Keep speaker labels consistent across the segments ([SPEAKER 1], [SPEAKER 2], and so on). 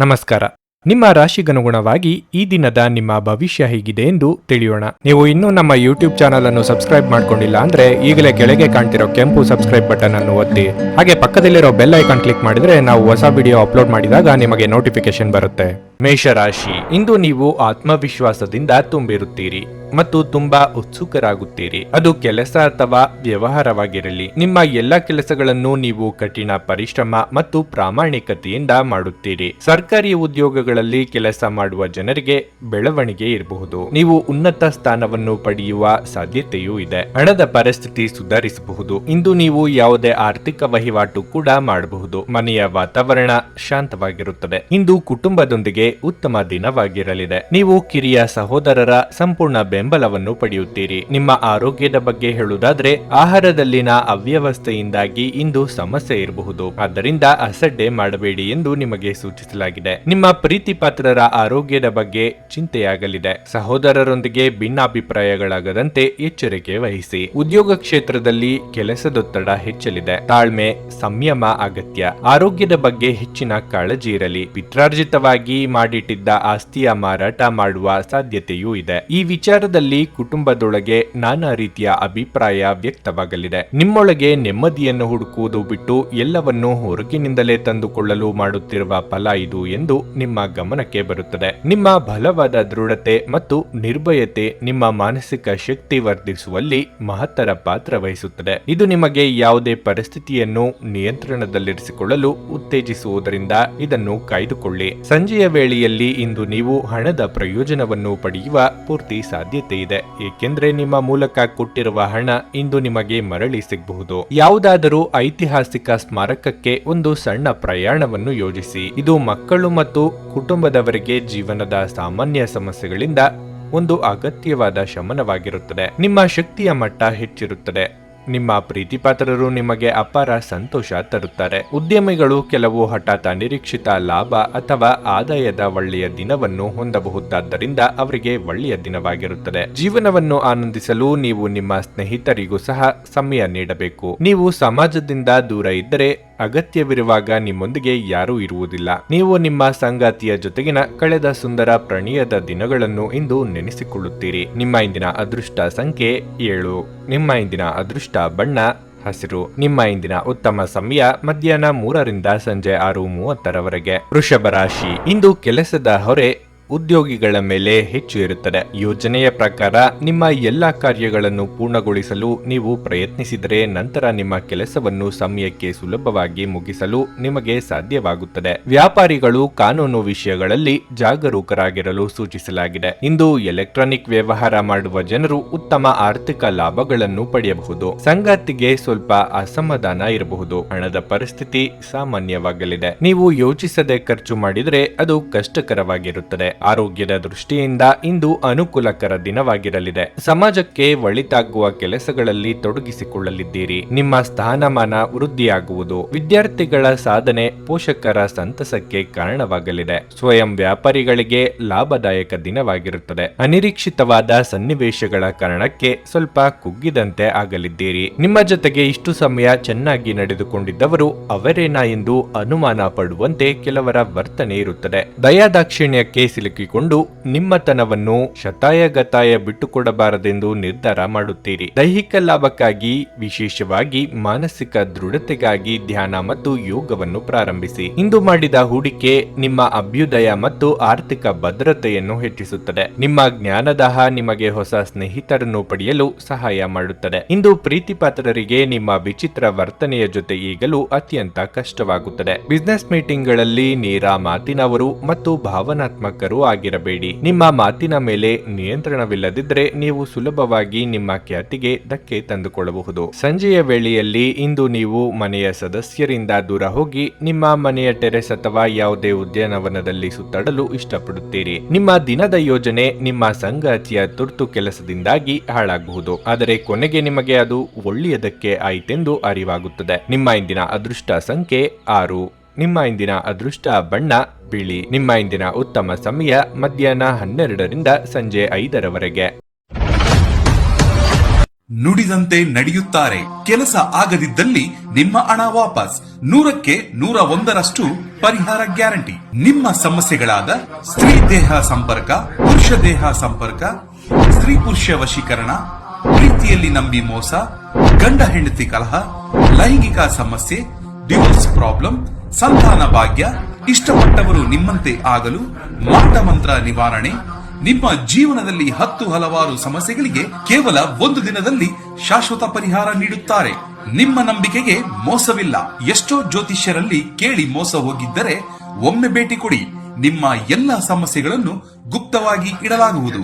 [SPEAKER 1] ನಮಸ್ಕಾರ. ನಿಮ್ಮ ರಾಶಿಗನುಗುಣವಾಗಿ ಈ ದಿನದ ನಿಮ್ಮ ಭವಿಷ್ಯ ಹೇಗಿದೆ ಎಂದು ತಿಳಿಯೋಣ. ನೀವು ಇನ್ನೂ ನಮ್ಮ ಯೂಟ್ಯೂಬ್ ಚಾನಲ್ ಅನ್ನು ಸಬ್ಸ್ಕ್ರೈಬ್ ಮಾಡ್ಕೊಂಡಿಲ್ಲ ಅಂದ್ರೆ ಈಗಲೇ ಕೆಳಗೆ ಕಾಣ್ತಿರೋ ಕೆಂಪು ಸಬ್ಸ್ಕ್ರೈಬ್ ಬಟನ್ ಅನ್ನು ಒತ್ತಿ, ಹಾಗೆ ಪಕ್ಕದಲ್ಲಿರೋ ಬೆಲ್ ಐಕಾನ್ ಕ್ಲಿಕ್ ಮಾಡಿದ್ರೆ ನಾವು ಹೊಸ ವಿಡಿಯೋ ಅಪ್ಲೋಡ್ ಮಾಡಿದಾಗ ನಿಮಗೆ ನೋಟಿಫಿಕೇಶನ್ ಬರುತ್ತೆ. ಮೇಷರಾಶಿ, ಇಂದು ನೀವು ಆತ್ಮವಿಶ್ವಾಸದಿಂದ ತುಂಬಿರುತ್ತೀರಿ ಮತ್ತು ತುಂಬಾ ಉತ್ಸುಕರಾಗುತ್ತೀರಿ. ಅದು ಕೆಲಸ ಅಥವಾ ವ್ಯವಹಾರವಾಗಿರಲಿ, ನಿಮ್ಮ ಎಲ್ಲ ಕೆಲಸಗಳನ್ನು ನೀವು ಕಠಿಣ ಪರಿಶ್ರಮ ಮತ್ತು ಪ್ರಾಮಾಣಿಕತೆಯಿಂದ ಮಾಡುತ್ತೀರಿ. ಸರ್ಕಾರಿ ಉದ್ಯೋಗಗಳಲ್ಲಿ ಕೆಲಸ ಮಾಡುವ ಜನರಿಗೆ ಬೆಳವಣಿಗೆ ಇರಬಹುದು. ನೀವು ಉನ್ನತ ಸ್ಥಾನವನ್ನು ಪಡೆಯುವ ಸಾಧ್ಯತೆಯೂ ಇದೆ. ಹಣದ ಪರಿಸ್ಥಿತಿ ಸುಧಾರಿಸಬಹುದು. ಇಂದು ನೀವು ಯಾವುದೇ ಆರ್ಥಿಕ ವಹಿವಾಟು ಕೂಡ ಮಾಡಬಹುದು. ಮನೆಯ ವಾತಾವರಣ ಶಾಂತವಾಗಿರುತ್ತದೆ. ಇಂದು ಕುಟುಂಬದೊಂದಿಗೆ ಉತ್ತಮ ದಿನವಾಗಿರಲಿದೆ. ನೀವು ಕಿರಿಯ ಸಹೋದರರ ಸಂಪೂರ್ಣ ಬೆಂಬಲವನ್ನು ಪಡೆಯುತ್ತೀರಿ. ನಿಮ್ಮ ಆರೋಗ್ಯದ ಬಗ್ಗೆ ಹೇಳುವುದಾದ್ರೆ, ಆಹಾರದಲ್ಲಿನ ಅವ್ಯವಸ್ಥೆಯಿಂದಾಗಿ ಇಂದು ಸಮಸ್ಯೆ ಇರಬಹುದು. ಆದ್ದರಿಂದ ಅಸಡ್ಡೆ ಮಾಡಬೇಡಿ ಎಂದು ನಿಮಗೆ ಸೂಚಿಸಲಾಗಿದೆ. ನಿಮ್ಮ ಪ್ರೀತಿ ಪಾತ್ರರ ಆರೋಗ್ಯದ ಬಗ್ಗೆ ಚಿಂತೆಯಾಗಲಿದೆ. ಸಹೋದರರೊಂದಿಗೆ ಭಿನ್ನಾಭಿಪ್ರಾಯಗಳಾಗದಂತೆ ಎಚ್ಚರಿಕೆ ವಹಿಸಿ. ಉದ್ಯೋಗ ಕ್ಷೇತ್ರದಲ್ಲಿ ಕೆಲಸದೊತ್ತಡ ಹೆಚ್ಚಲಿದೆ. ತಾಳ್ಮೆ, ಸಂಯಮ ಅಗತ್ಯ. ಆರೋಗ್ಯದ ಬಗ್ಗೆ ಹೆಚ್ಚಿನ ಕಾಳಜಿ ಇರಲಿ. ಪಿತ್ರಾರ್ಜಿತವಾಗಿ ಮಾಡಿಟ್ಟಿದ್ದ ಆಸ್ತಿಯ ಮಾರಾಟ ಮಾಡುವ ಸಾಧ್ಯತೆಯೂ ಇದೆ. ಈ ವಿಚಾರದಲ್ಲಿ ಕುಟುಂಬದೊಳಗೆ ನಾನಾ ರೀತಿಯ ಅಭಿಪ್ರಾಯ ವ್ಯಕ್ತವಾಗಲಿದೆ. ನಿಮ್ಮೊಳಗೆ ನೆಮ್ಮದಿಯನ್ನು ಹುಡುಕುವುದು ಬಿಟ್ಟು ಎಲ್ಲವನ್ನೂ ಹೊರಗಿನಿಂದಲೇ ತಂದುಕೊಳ್ಳಲು ಮಾಡುತ್ತಿರುವ ಫಲ ಇದು ಎಂದು ನಿಮ್ಮ ಗಮನಕ್ಕೆ ಬರುತ್ತದೆ. ನಿಮ್ಮ ಬಲವಾದ ದೃಢತೆ ಮತ್ತು ನಿರ್ಭಯತೆ ನಿಮ್ಮ ಮಾನಸಿಕ ಶಕ್ತಿ ವರ್ಧಿಸುವಲ್ಲಿ ಮಹತ್ತರ ಪಾತ್ರ ವಹಿಸುತ್ತದೆ. ಇದು ನಿಮಗೆ ಯಾವುದೇ ಪರಿಸ್ಥಿತಿಯನ್ನು ನಿಯಂತ್ರಣದಲ್ಲಿರಿಸಿಕೊಳ್ಳಲು ಉತ್ತೇಜಿಸುವುದರಿಂದ ಇದನ್ನು ಕಾಯ್ದುಕೊಳ್ಳಿ. ಸಂಜೆಯ ವೇಳೆಯಲ್ಲಿ ಇಂದು ನೀವು ಹಣದ ಪ್ರಯೋಜನವನ್ನು ಪಡೆಯುವ ಪೂರ್ತಿ ಸಾಧ್ಯತೆ ಇದೆ, ಏಕೆಂದರೆ ನಿಮ್ಮ ಮೂಲಕ ಕೊಟ್ಟಿರುವ ಹಣ ಇಂದು ನಿಮಗೆ ಮರಳಿ ಸಿಗಬಹುದು. ಯಾವುದಾದರೂ ಐತಿಹಾಸಿಕ ಸ್ಮಾರಕಕ್ಕೆ ಒಂದು ಸಣ್ಣ ಪ್ರಯಾಣವನ್ನು ಯೋಜಿಸಿ. ಇದು ಮಕ್ಕಳು ಮತ್ತು ಕುಟುಂಬದವರಿಗೆ ಜೀವನದ ಸಾಮಾನ್ಯ ಸಮಸ್ಯೆಗಳಿಂದ ಒಂದು ಅಗತ್ಯವಾದ ಶಮನವಾಗಿರುತ್ತದೆ. ನಿಮ್ಮ ಶಕ್ತಿಯ ಮಟ್ಟ ಹೆಚ್ಚಿರುತ್ತದೆ. ನಿಮ್ಮ ಪ್ರೀತಿಪಾತ್ರರು ನಿಮಗೆ ಅಪಾರ ಸಂತೋಷ ತರುತ್ತಾರೆ. ಉದ್ಯಮಿಗಳು ಕೆಲವು ಹಠಾತ್ ಅನಿರೀಕ್ಷಿತ ಲಾಭ ಅಥವಾ ಆದಾಯದ ಒಳ್ಳೆಯ ದಿನವನ್ನು ಹೊಂದಬಹುದಾದ್ದರಿಂದ ಅವರಿಗೆ ಒಳ್ಳೆಯ ದಿನವಾಗಿರುತ್ತದೆ. ಜೀವನವನ್ನು ಆನಂದಿಸಲು ನೀವು ನಿಮ್ಮ ಸ್ನೇಹಿತರಿಗೂ ಸಹ ಸಮಯ ನೀಡಬೇಕು. ನೀವು ಸಮಾಜದಿಂದ ದೂರ ಇದ್ದರೆ ಅಗತ್ಯವಿರುವಾಗ ನಿಮ್ಮೊಂದಿಗೆ ಯಾರೂ ಇರುವುದಿಲ್ಲ. ನೀವು ನಿಮ್ಮ ಸಂಗಾತಿಯ ಜೊತೆಗಿನ ಕಳೆದ ಸುಂದರ ಪ್ರಣಯದ ದಿನಗಳನ್ನು ಇಂದು ನೆನೆಸಿಕೊಳ್ಳುತ್ತೀರಿ. ನಿಮ್ಮ ಇಂದಿನ ಅದೃಷ್ಟ ಸಂಖ್ಯೆ 7. ನಿಮ್ಮ ಇಂದಿನ ಅದೃಷ್ಟ ಬಣ್ಣ ಹಸಿರು. ನಿಮ್ಮ ಇಂದಿನ ಉತ್ತಮ ಸಮಯ ಮಧ್ಯಾಹ್ನ 3ರಿಂದ ಸಂಜೆ 6:30ರವರೆಗೆ. ವೃಷಭ ರಾಶಿ, ಇಂದು ಕೆಲಸದ ಹೊರೆ ಉದ್ಯೋಗಿಗಳ ಮೇಲೆ ಹೆಚ್ಚು ಇರುತ್ತದೆ. ಯೋಜನೆಯ ಪ್ರಕಾರ ನಿಮ್ಮ ಎಲ್ಲಾ ಕಾರ್ಯಗಳನ್ನು ಪೂರ್ಣಗೊಳಿಸಲು ನೀವು ಪ್ರಯತ್ನಿಸಿದರೆ ನಂತರ ನಿಮ್ಮ ಕೆಲಸವನ್ನು ಸಮಯಕ್ಕೆ ಸುಲಭವಾಗಿ ಮುಗಿಸಲು ನಿಮಗೆ ಸಾಧ್ಯವಾಗುತ್ತದೆ. ವ್ಯಾಪಾರಿಗಳು ಕಾನೂನು ವಿಷಯಗಳಲ್ಲಿ ಜಾಗರೂಕರಾಗಿರಲು ಸೂಚಿಸಲಾಗಿದೆ. ಇಂದು ಎಲೆಕ್ಟ್ರಾನಿಕ್ ವ್ಯವಹಾರ ಮಾಡುವ ಜನರು ಉತ್ತಮ ಆರ್ಥಿಕ ಲಾಭಗಳನ್ನು ಪಡೆಯಬಹುದು. ಸಂಗಾತಿಗೆ ಸ್ವಲ್ಪ ಅಸಮಾಧಾನ ಇರಬಹುದು. ಹಣದ ಪರಿಸ್ಥಿತಿ ಸಾಮಾನ್ಯವಾಗಲಿದೆ. ನೀವು ಯೋಚಿಸದೆ ಖರ್ಚು ಮಾಡಿದರೆ ಅದು ಕಷ್ಟಕರವಾಗಿರುತ್ತದೆ. ಆರೋಗ್ಯದ ದೃಷ್ಟಿಯಿಂದ ಇಂದು ಅನುಕೂಲಕರ ದಿನವಾಗಿರಲಿದೆ. ಸಮಾಜಕ್ಕೆ ಒಳಿತಾಗುವ ಕೆಲಸಗಳಲ್ಲಿ ತೊಡಗಿಸಿಕೊಳ್ಳಲಿದ್ದೀರಿ. ನಿಮ್ಮ ಸ್ಥಾನಮಾನ ವೃದ್ಧಿಯಾಗುವುದು. ವಿದ್ಯಾರ್ಥಿಗಳ ಸಾಧನೆ ಪೋಷಕರ ಸಂತಸಕ್ಕೆ ಕಾರಣವಾಗಲಿದೆ. ಸ್ವಯಂ ವ್ಯಾಪಾರಿಗಳಿಗೆ ಲಾಭದಾಯಕ ದಿನವಾಗಿರುತ್ತದೆ. ಅನಿರೀಕ್ಷಿತವಾದ ಸನ್ನಿವೇಶಗಳ ಕಾರಣಕ್ಕೆ ಸ್ವಲ್ಪ ಕುಗ್ಗಿದಂತೆ ಆಗಲಿದ್ದೀರಿ. ನಿಮ್ಮ ಜೊತೆಗೆ ಇಷ್ಟು ಸಮಯ ಚೆನ್ನಾಗಿ ನಡೆದುಕೊಂಡಿದ್ದವರು ಅವರೇನಾ ಎಂದು ಅನುಮಾನ ಪಡುವಂತೆ ಕೆಲವರ ವರ್ತನೆ ಇರುತ್ತದೆ. ದಯಾದಾಕ್ಷಿಣ್ಯಕ್ಕೆ ಸಿಲುಕಿಕೊಂಡು ನಿಮ್ಮತನವನ್ನು ಶತಾಯಗತಾಯ ಬಿಟ್ಟುಕೊಡಬಾರದೆಂದು ನಿರ್ಧಾರ ಮಾಡುತ್ತೀರಿ. ದೈಹಿಕ ಲಾಭಕ್ಕಾಗಿ, ವಿಶೇಷವಾಗಿ ಮಾನಸಿಕ ದೃಢತೆಗಾಗಿ ಧ್ಯಾನ ಮತ್ತು ಯೋಗವನ್ನು ಪ್ರಾರಂಭಿಸಿ. ಇಂದು ಮಾಡಿದ ಹೂಡಿಕೆ ನಿಮ್ಮ ಅಭ್ಯುದಯ ಮತ್ತು ಆರ್ಥಿಕ ಭದ್ರತೆಯನ್ನು ಹೆಚ್ಚಿಸುತ್ತದೆ. ನಿಮ್ಮ ಜ್ಞಾನದಾಹ ನಿಮಗೆ ಹೊಸ ಸ್ನೇಹಿತರನ್ನು ಪಡೆಯಲು ಸಹಾಯ ಮಾಡುತ್ತದೆ. ಇಂದು ಪ್ರೀತಿಪಾತ್ರರಿಗೆ ನಿಮ್ಮ ವಿಚಿತ್ರ ವರ್ತನೆಯ ಜೊತೆ ಈಗಲೂ ಅತ್ಯಂತ ಕಷ್ಟವಾಗುತ್ತದೆ. ಬಿಸಿನೆಸ್ ಮೀಟಿಂಗ್ಗಳಲ್ಲಿ ನೇರ ಮಾತಿನವರು ಮತ್ತು ಭಾವನಾತ್ಮಕರು ಆಗಿರಬೇಡಿ. ನಿಮ್ಮ ಮಾತಿನ ಮೇಲೆ ನಿಯಂತ್ರಣವಿಲ್ಲದಿದ್ದರೆ ನೀವು ಸುಲಭವಾಗಿ ನಿಮ್ಮ ಖ್ಯಾತಿಗೆ ಧಕ್ಕೆ ತಂದುಕೊಳ್ಳಬಹುದು. ಸಂಜೆಯ ವೇಳೆಯಲ್ಲಿ ಇಂದು ನೀವು ಮನೆಯ ಸದಸ್ಯರಿಂದ ದೂರ ಹೋಗಿ ನಿಮ್ಮ ಮನೆಯ ಟೆರೆಸ್ ಅಥವಾ ಯಾವುದೇ ಉದ್ಯಾನವನದಲ್ಲಿ ಸುತ್ತಾಡಲು ಇಷ್ಟಪಡುತ್ತೀರಿ. ನಿಮ್ಮ ದಿನದ ಯೋಜನೆ ನಿಮ್ಮ ಸಂಗಾತಿಯ ತುರ್ತು ಕೆಲಸದಿಂದಾಗಿ ಹಾಳಾಗಬಹುದು, ಆದರೆ ಕೊನೆಗೆ ನಿಮಗೆ ಅದು ಒಳ್ಳೆಯದಕ್ಕೆ ಆಯಿತೆಂದು ಅರಿವಾಗುತ್ತದೆ. ನಿಮ್ಮ ಇಂದಿನ ಅದೃಷ್ಟ ಸಂಖ್ಯೆ 6. ನಿಮ್ಮ ಇಂದಿನ ಅದೃಷ್ಟ ಬಣ್ಣ ಬಿಳಿ. ನಿಮ್ಮ ಇಂದಿನ ಉತ್ತಮ ಸಮಯ ಮಧ್ಯಾಹ್ನ 12ರಿಂದ ಸಂಜೆ 5ರವರೆಗೆ.
[SPEAKER 2] ನುಡಿದಂತೆ ನಡೆಯುತ್ತಾರೆ. ಕೆಲಸ ಆಗದಿದ್ದಲ್ಲಿ ನಿಮ್ಮ ಹಣ ವಾಪಸ್. 100ಕ್ಕೆ 101ರಷ್ಟು ಪರಿಹಾರ ಗ್ಯಾರಂಟಿ. ನಿಮ್ಮ ಸಮಸ್ಯೆಗಳಾದ ಸ್ತ್ರೀ ದೇಹ ಸಂಪರ್ಕ, ಪುರುಷ ದೇಹ ಸಂಪರ್ಕ, ಸ್ತ್ರೀ ಪುರುಷ ವಶೀಕರಣ, ಪ್ರೀತಿಯಲ್ಲಿ ನಂಬಿ ಮೋಸ, ಗಂಡ ಹೆಂಡತಿ ಕಲಹ, ಲೈಂಗಿಕ ಸಮಸ್ಯೆ, ಡಿವೋರ್ಸ್ ಪ್ರಾಬ್ಲಮ್, ಸಂತಾನ ಭಾಗ್ಯ, ಇಷ್ಟಪಟ್ಟವರು ನಿಮ್ಮಂತೆ ಆಗಲು, ಮಾಟ ಮಂತ್ರ ನಿವಾರಣೆ, ನಿಮ್ಮ ಜೀವನದಲ್ಲಿ 10 ಹಲವಾರು ಸಮಸ್ಯೆಗಳಿಗೆ ಕೇವಲ 1 ದಿನದಲ್ಲಿ ಶಾಶ್ವತ ಪರಿಹಾರ ನೀಡುತ್ತಾರೆ. ನಿಮ್ಮ ನಂಬಿಕೆಗೆ ಮೋಸವಿಲ್ಲ. ಎಷ್ಟೋ ಜ್ಯೋತಿಷ್ಯರಲ್ಲಿ ಕೇಳಿ ಮೋಸ ಹೋಗಿದ್ದರೆ ಒಮ್ಮೆ ಭೇಟಿ ಕೊಡಿ. ನಿಮ್ಮ ಎಲ್ಲ ಸಮಸ್ಯೆಗಳನ್ನು ಗುಪ್ತವಾಗಿ ಇಡಲಾಗುವುದು.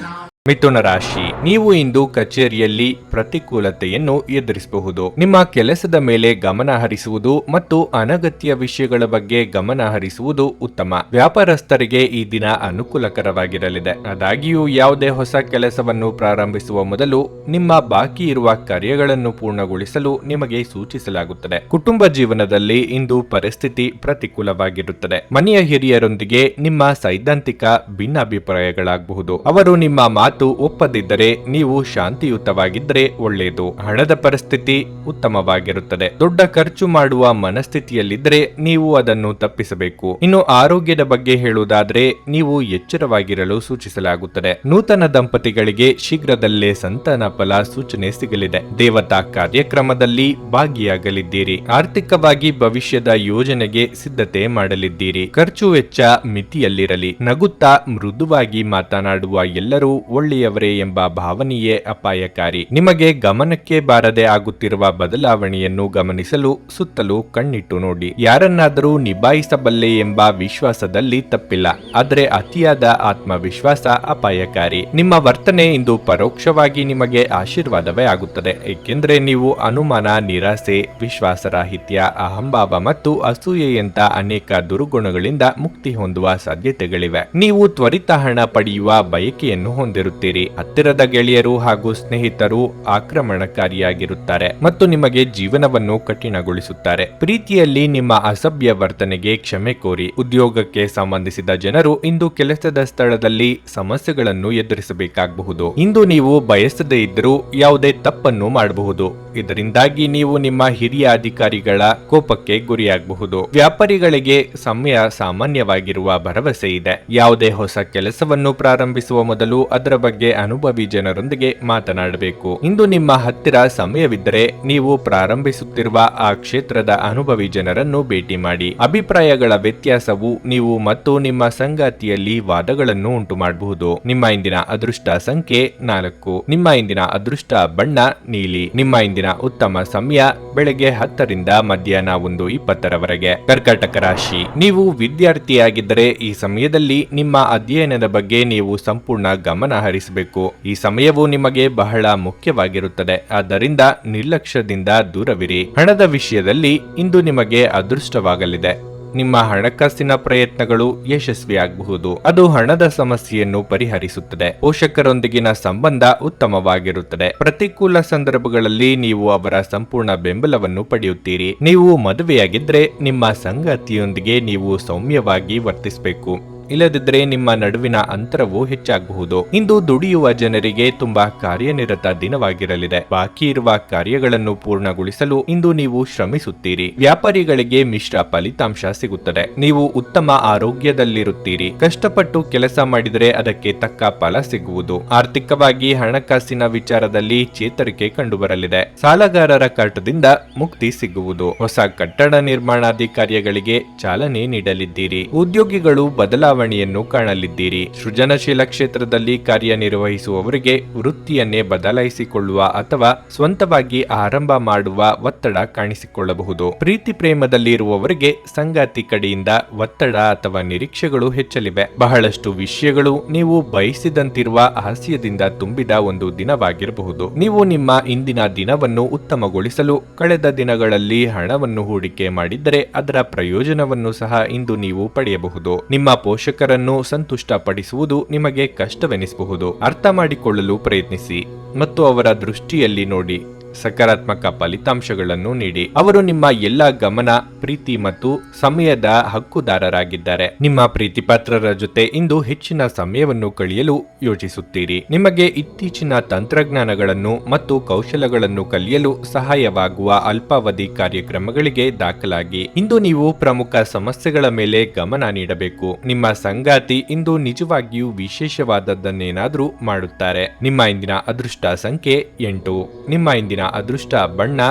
[SPEAKER 1] ಮಿಥುನ ರಾಶಿ, ನೀವು ಇಂದು ಕಚೇರಿಯಲ್ಲಿ ಪ್ರತಿಕೂಲತೆಯನ್ನು ಎದುರಿಸಬಹುದು. ನಿಮ್ಮ ಕೆಲಸದ ಮೇಲೆ ಗಮನ ಹರಿಸುವುದು ಮತ್ತು ಅನಗತ್ಯ ವಿಷಯಗಳ ಬಗ್ಗೆ ಗಮನ ಹರಿಸುವುದು ಉತ್ತಮ. ವ್ಯಾಪಾರಸ್ಥರಿಗೆ ಈ ದಿನ ಅನುಕೂಲಕರವಾಗಿರಲಿದೆ. ಆದಾಗ್ಯೂ ಯಾವುದೇ ಹೊಸ ಕೆಲಸವನ್ನು ಪ್ರಾರಂಭಿಸುವ ಮೊದಲು ನಿಮ್ಮ ಬಾಕಿ ಇರುವ ಕಾರ್ಯಗಳನ್ನು ಪೂರ್ಣಗೊಳಿಸಲು ನಿಮಗೆ ಸೂಚಿಸಲಾಗುತ್ತದೆ. ಕುಟುಂಬ ಜೀವನದಲ್ಲಿ ಇಂದು ಪರಿಸ್ಥಿತಿ ಪ್ರತಿಕೂಲವಾಗಿರುತ್ತದೆ. ಮನೆಯ ಹಿರಿಯರೊಂದಿಗೆ ನಿಮ್ಮ ಸೈದ್ಧಾಂತಿಕ ಭಿನ್ನಾಭಿಪ್ರಾಯಗಳಾಗಬಹುದು. ಅವರು ನಿಮ್ಮ ಮಾತು ಒಪ್ಪದಿದ್ದರೆ ನೀವು ಶಾಂತಿಯುತವಾಗಿದ್ದರೆ ಒಳ್ಳೆಯದು. ಹಣದ ಪರಿಸ್ಥಿತಿ ಉತ್ತಮವಾಗಿರುತ್ತದೆ. ದೊಡ್ಡ ಖರ್ಚು ಮಾಡುವ ಮನಸ್ಥಿತಿಯಲ್ಲಿದ್ದರೆ ನೀವು ಅದನ್ನು ತಪ್ಪಿಸಬೇಕು. ಇನ್ನು ಆರೋಗ್ಯದ ಬಗ್ಗೆ ಹೇಳುವುದಾದರೆ ನೀವು ಎಚ್ಚರವಾಗಿರಲು ಸೂಚಿಸಲಾಗುತ್ತದೆ. ನೂತನ ದಂಪತಿಗಳಿಗೆ ಶೀಘ್ರದಲ್ಲೇ ಸಂತಾನ ಫಲ ಸೂಚನೆ ಸಿಗಲಿದೆ. ದೇವತಾ ಕಾರ್ಯಕ್ರಮದಲ್ಲಿ ಭಾಗಿಯಾಗಲಿದ್ದೀರಿ. ಆರ್ಥಿಕವಾಗಿ ಭವಿಷ್ಯದ ಯೋಜನೆಗೆ ಸಿದ್ಧತೆ ಮಾಡಲಿದ್ದೀರಿ. ಖರ್ಚು ವೆಚ್ಚ ಮಿತಿಯಲ್ಲಿರಲಿ. ನಗುತ್ತಾ ಮೃದುವಾಗಿ ಮಾತನಾಡುವ ಎಲ್ಲರೂ ಒಳ್ಳೆಯವರೇ ಎಂಬ ಭಾವನೆಯೇ ಅಪಾಯಕಾರಿ. ನಿಮಗೆ ಗಮನಕ್ಕೆ ಬಾರದೆ ಆಗುತ್ತಿರುವ ಬದಲಾವಣೆಯನ್ನು ಗಮನಿಸಲು ಸುತ್ತಲೂ ಕಣ್ಣಿಟ್ಟು ನೋಡಿ. ಯಾರನ್ನಾದರೂ ನಿಭಾಯಿಸಬಲ್ಲೆ ಎಂಬ ವಿಶ್ವಾಸದಲ್ಲಿ ತಪ್ಪಿಲ್ಲ, ಆದರೆ ಅತಿಯಾದ ಆತ್ಮವಿಶ್ವಾಸ ಅಪಾಯಕಾರಿ. ನಿಮ್ಮ ವರ್ತನೆ ಇಂದು ಪರೋಕ್ಷವಾಗಿ ನಿಮಗೆ ಆಶೀರ್ವಾದವೇ ಆಗುತ್ತದೆ, ಏಕೆಂದರೆ ನೀವು ಅನುಮಾನ, ನಿರಾಸೆ, ವಿಶ್ವಾಸರಾಹಿತ್ಯ, ಅಹಂಭಾವ ಮತ್ತು ಅಸೂಯೆಯಂತ ಅನೇಕ ದುರ್ಗುಣಗಳಿಂದ ಮುಕ್ತಿ ಹೊಂದುವ ಸಾಧ್ಯತೆಗಳಿವೆ. ನೀವು ತ್ವರಿತ ಹಣ ಪಡೆಯುವ ಬಯಕೆಯನ್ನು ಹೊಂದಿರುತ್ತೀರಿ. ಹತ್ತಿರದ ಗೆಳೆಯರು ಹಾಗೂ ಸ್ನೇಹಿತರು ಆಕ್ರಮಣಕಾರಿಯಾಗಿರುತ್ತಾರೆ ಮತ್ತು ನಿಮಗೆ ಜೀವನವನ್ನು ಕಠಿಣಗೊಳಿಸುತ್ತಾರೆ. ಪ್ರೀತಿಯಲ್ಲಿ ನಿಮ್ಮ ಅಸಭ್ಯ ವರ್ತನೆಗೆ ಕ್ಷಮೆ ಕೋರಿ. ಉದ್ಯೋಗಕ್ಕೆ ಸಂಬಂಧಿಸಿದ ಜನರು ಇಂದು ಕೆಲಸದ ಸ್ಥಳದಲ್ಲಿ ಸಮಸ್ಯೆಗಳನ್ನು ಎದುರಿಸಬೇಕಾಗಬಹುದು. ಇಂದು ನೀವು ಬಯಸದೇ ಇದ್ದರೂ ಯಾವುದೇ ತಪ್ಪನ್ನು ಮಾಡಬಹುದು. ಇದರಿಂದಾಗಿ ನೀವು ನಿಮ್ಮ ಹಿರಿಯ ಅಧಿಕಾರಿಗಳ ಕೋಪಕ್ಕೆ ಗುರಿಯಾಗಬಹುದು. ವ್ಯಾಪಾರಿಗಳಿಗೆ ಸಮಯ ಸಾಮಾನ್ಯವಾಗಿರುವ ಭರವಸೆ ಇದೆ. ಯಾವುದೇ ಹೊಸ ಕೆಲಸವನ್ನು ಪ್ರಾರಂಭಿಸುವ ಮೊದಲು ಅದರ ಬಗ್ಗೆ ಅನುಭವಿ ಜನರೊಂದಿಗೆ ಮಾತನಾಡಬೇಕು. ಇಂದು ನಿಮ್ಮ ಹತ್ತಿರ ಸಮಯವಿದ್ದರೆ ನೀವು ಪ್ರಾರಂಭಿಸುತ್ತಿರುವ ಆ ಕ್ಷೇತ್ರದ ಅನುಭವಿ ಜನರನ್ನು ಭೇಟಿ ಮಾಡಿ. ಅಭಿಪ್ರಾಯಗಳ ವ್ಯತ್ಯಾಸವು ನೀವು ಮತ್ತು ನಿಮ್ಮ ಸಂಗಾತಿಯಲ್ಲಿ ವಾದಗಳನ್ನು ಉಂಟು ಮಾಡಬಹುದು. ನಿಮ್ಮ ಇಂದಿನ ಅದೃಷ್ಟ ಸಂಖ್ಯೆ 4. ನಿಮ್ಮ ಇಂದಿನ ಅದೃಷ್ಟ ಬಣ್ಣ ನೀಲಿ. ನಿಮ್ಮ ಇಂದಿನ ಉತ್ತಮ ಸಮಯ ಬೆಳಗ್ಗೆ 10 ರಿಂದ ಮಧ್ಯಾಹ್ನ 1:20 ಕರ್ಕಾಟಕ ರಾಶಿ, ನೀವು ವಿದ್ಯಾರ್ಥಿಯಾಗಿದ್ದರೆ ಈ ಸಮಯದಲ್ಲಿ ನಿಮ್ಮ ಅಧ್ಯಯನದ ಬಗ್ಗೆ ನೀವು ಸಂಪೂರ್ಣ ಗಮನ ಹರಿಸಬೇಕು. ಈ ಸಮಯವು ನಿಮಗೆ ಬಹಳ ಮುಖ್ಯವಾಗಿರುತ್ತದೆ, ಆದ್ದರಿಂದ ನಿರ್ಲಕ್ಷ್ಯದಿಂದ ದೂರವಿರಿ. ಹಣದ ವಿಷಯದಲ್ಲಿ ಇಂದು ನಿಮಗೆ ಅದೃಷ್ಟವಾಗಲಿದೆ. ನಿಮ್ಮ ಹಣಕಾಸಿನ ಪ್ರಯತ್ನಗಳು ಯಶಸ್ವಿಯಾಗಬಹುದು. ಅದು ಹಣದ ಸಮಸ್ಯೆಯನ್ನು ಪರಿಹರಿಸುತ್ತದೆ. ಪೋಷಕರೊಂದಿಗಿನ ಸಂಬಂಧ ಉತ್ತಮವಾಗಿರುತ್ತದೆ. ಪ್ರತಿಕೂಲ ಸಂದರ್ಭಗಳಲ್ಲಿ ನೀವು ಅವರ ಸಂಪೂರ್ಣ ಬೆಂಬಲವನ್ನು ಪಡೆಯುತ್ತೀರಿ. ನೀವು ಮದುವೆಯಾಗಿದ್ರೆ ನಿಮ್ಮ ಸಂಗಾತಿಯೊಂದಿಗೆ ನೀವು ಸೌಮ್ಯವಾಗಿ ವರ್ತಿಸಬೇಕು. ಇಲ್ಲದಿದ್ದರೆ ನಿಮ್ಮ ನಡುವಿನ ಅಂತರವು ಹೆಚ್ಚಾಗಬಹುದು. ಇಂದು ದುಡಿಯುವ ಜನರಿಗೆ ತುಂಬಾ ಕಾರ್ಯನಿರತ ದಿನವಾಗಿರಲಿದೆ. ಬಾಕಿ ಇರುವ ಕಾರ್ಯಗಳನ್ನು ಪೂರ್ಣಗೊಳಿಸಲು ಇಂದು ನೀವು ಶ್ರಮಿಸುತ್ತೀರಿ. ವ್ಯಾಪಾರಿಗಳಿಗೆ ಮಿಶ್ರ ಫಲಿತಾಂಶ ಸಿಗುತ್ತದೆ. ನೀವು ಉತ್ತಮ ಆರೋಗ್ಯದಲ್ಲಿರುತ್ತೀರಿ. ಕಷ್ಟಪಟ್ಟು ಕೆಲಸ ಮಾಡಿದರೆ ಅದಕ್ಕೆ ತಕ್ಕ ಫಲ ಸಿಗುವುದು. ಆರ್ಥಿಕವಾಗಿ ಹಣಕಾಸಿನ ವಿಚಾರದಲ್ಲಿ ಚೇತರಿಕೆ ಕಂಡುಬರಲಿದೆ. ಸಾಲಗಾರರ ಕಾಟದಿಂದ ಮುಕ್ತಿ ಸಿಗುವುದು. ಹೊಸ ಕಟ್ಟಡ ನಿರ್ಮಾಣಾದಿ ಕಾರ್ಯಗಳಿಗೆ ಚಾಲನೆ ನೀಡಲಿದ್ದೀರಿ. ಉದ್ಯೋಗಿಗಳು ಬದಲಾವಣೆಯನ್ನು ಕಾಣಲಿದ್ದೀರಿ. ಸೃಜನಶೀಲ ಕ್ಷೇತ್ರದಲ್ಲಿ ಕಾರ್ಯನಿರ್ವಹಿಸುವವರಿಗೆ ವೃತ್ತಿಯನ್ನೇ ಬದಲಾಯಿಸಿಕೊಳ್ಳುವ ಅಥವಾ ಸ್ವಂತವಾಗಿ ಆರಂಭ ಮಾಡುವ ಒತ್ತಡ ಕಾಣಿಸಿಕೊಳ್ಳಬಹುದು. ಪ್ರೀತಿ ಪ್ರೇಮದಲ್ಲಿ ಇರುವವರಿಗೆ ಸಂಗಾತಿ ಕಡೆಯಿಂದ ಒತ್ತಡ ಅಥವಾ ನಿರೀಕ್ಷೆಗಳು ಹೆಚ್ಚಲಿವೆ. ಬಹಳಷ್ಟು ವಿಷಯಗಳು ನೀವು ಬಯಸಿದಂತಿರುವ ಹಾಸ್ಯದಿಂದ ತುಂಬಿದ ಒಂದು ದಿನವಾಗಿರಬಹುದು. ನೀವು ನಿಮ್ಮ ಇಂದಿನ ದಿನವನ್ನು ಉತ್ತಮಗೊಳಿಸಲು ಕಳೆದ ದಿನಗಳಲ್ಲಿ ಹಣವನ್ನು ಹೂಡಿಕೆ ಮಾಡಿದ್ದರೆ ಅದರ ಪ್ರಯೋಜನವನ್ನು ಸಹ ಇಂದು ನೀವು ಪಡೆಯಬಹುದು. ನಿಮ್ಮ ಪೋಷಕರನ್ನು ಸಂತುಷ್ಟಪಡಿಸುವುದು ನಿಮಗೆ ಕಷ್ಟವೆನಿಸಬಹುದು. ಅರ್ಥ ಮಾಡಿಕೊಳ್ಳಲು ಪ್ರಯತ್ನಿಸಿ ಮತ್ತು ಅವರ ದೃಷ್ಟಿಯಲ್ಲಿ ನೋಡಿ. ಸಕಾರಾತ್ಮಕ ಫಲಿತಾಂಶಗಳನ್ನು ನೀಡಿ. ಅವರು ನಿಮ್ಮ ಎಲ್ಲ ಗಮನ, ಪ್ರೀತಿ ಮತ್ತು ಸಮಯದ ಹಕ್ಕುದಾರರಾಗಿದ್ದಾರೆ. ನಿಮ್ಮ ಪ್ರೀತಿಪಾತ್ರರ ಜೊತೆ ಇಂದು ಹೆಚ್ಚಿನ ಸಮಯವನ್ನು ಕಳೆಯಲು ಯೋಚಿಸುತ್ತೀರಿ. ನಿಮಗೆ ಇತ್ತೀಚಿನ ತಂತ್ರಜ್ಞಾನಗಳನ್ನು ಮತ್ತು ಕೌಶಲಗಳನ್ನು ಕಲಿಯಲು ಸಹಾಯವಾಗುವ ಅಲ್ಪಾವಧಿ ಕಾರ್ಯಕ್ರಮಗಳಿಗೆ ದಾಖಲಾಗಿ. ಇಂದು ನೀವು ಪ್ರಮುಖ ಸಮಸ್ಯೆಗಳ ಮೇಲೆ ಗಮನ ನೀಡಬೇಕು. ನಿಮ್ಮ ಸಂಗಾತಿ ಇಂದು ನಿಜವಾಗಿಯೂ ವಿಶೇಷವಾದದ್ದನ್ನೇನಾದರೂ ಮಾಡುತ್ತಾರೆ. ನಿಮ್ಮ ಇಂದಿನ ಅದೃಷ್ಟ ಸಂಖ್ಯೆ 8. ನಿಮ್ಮ ಇಂದಿನ ಅದೃಷ್ಟ ಬಣ್ಣ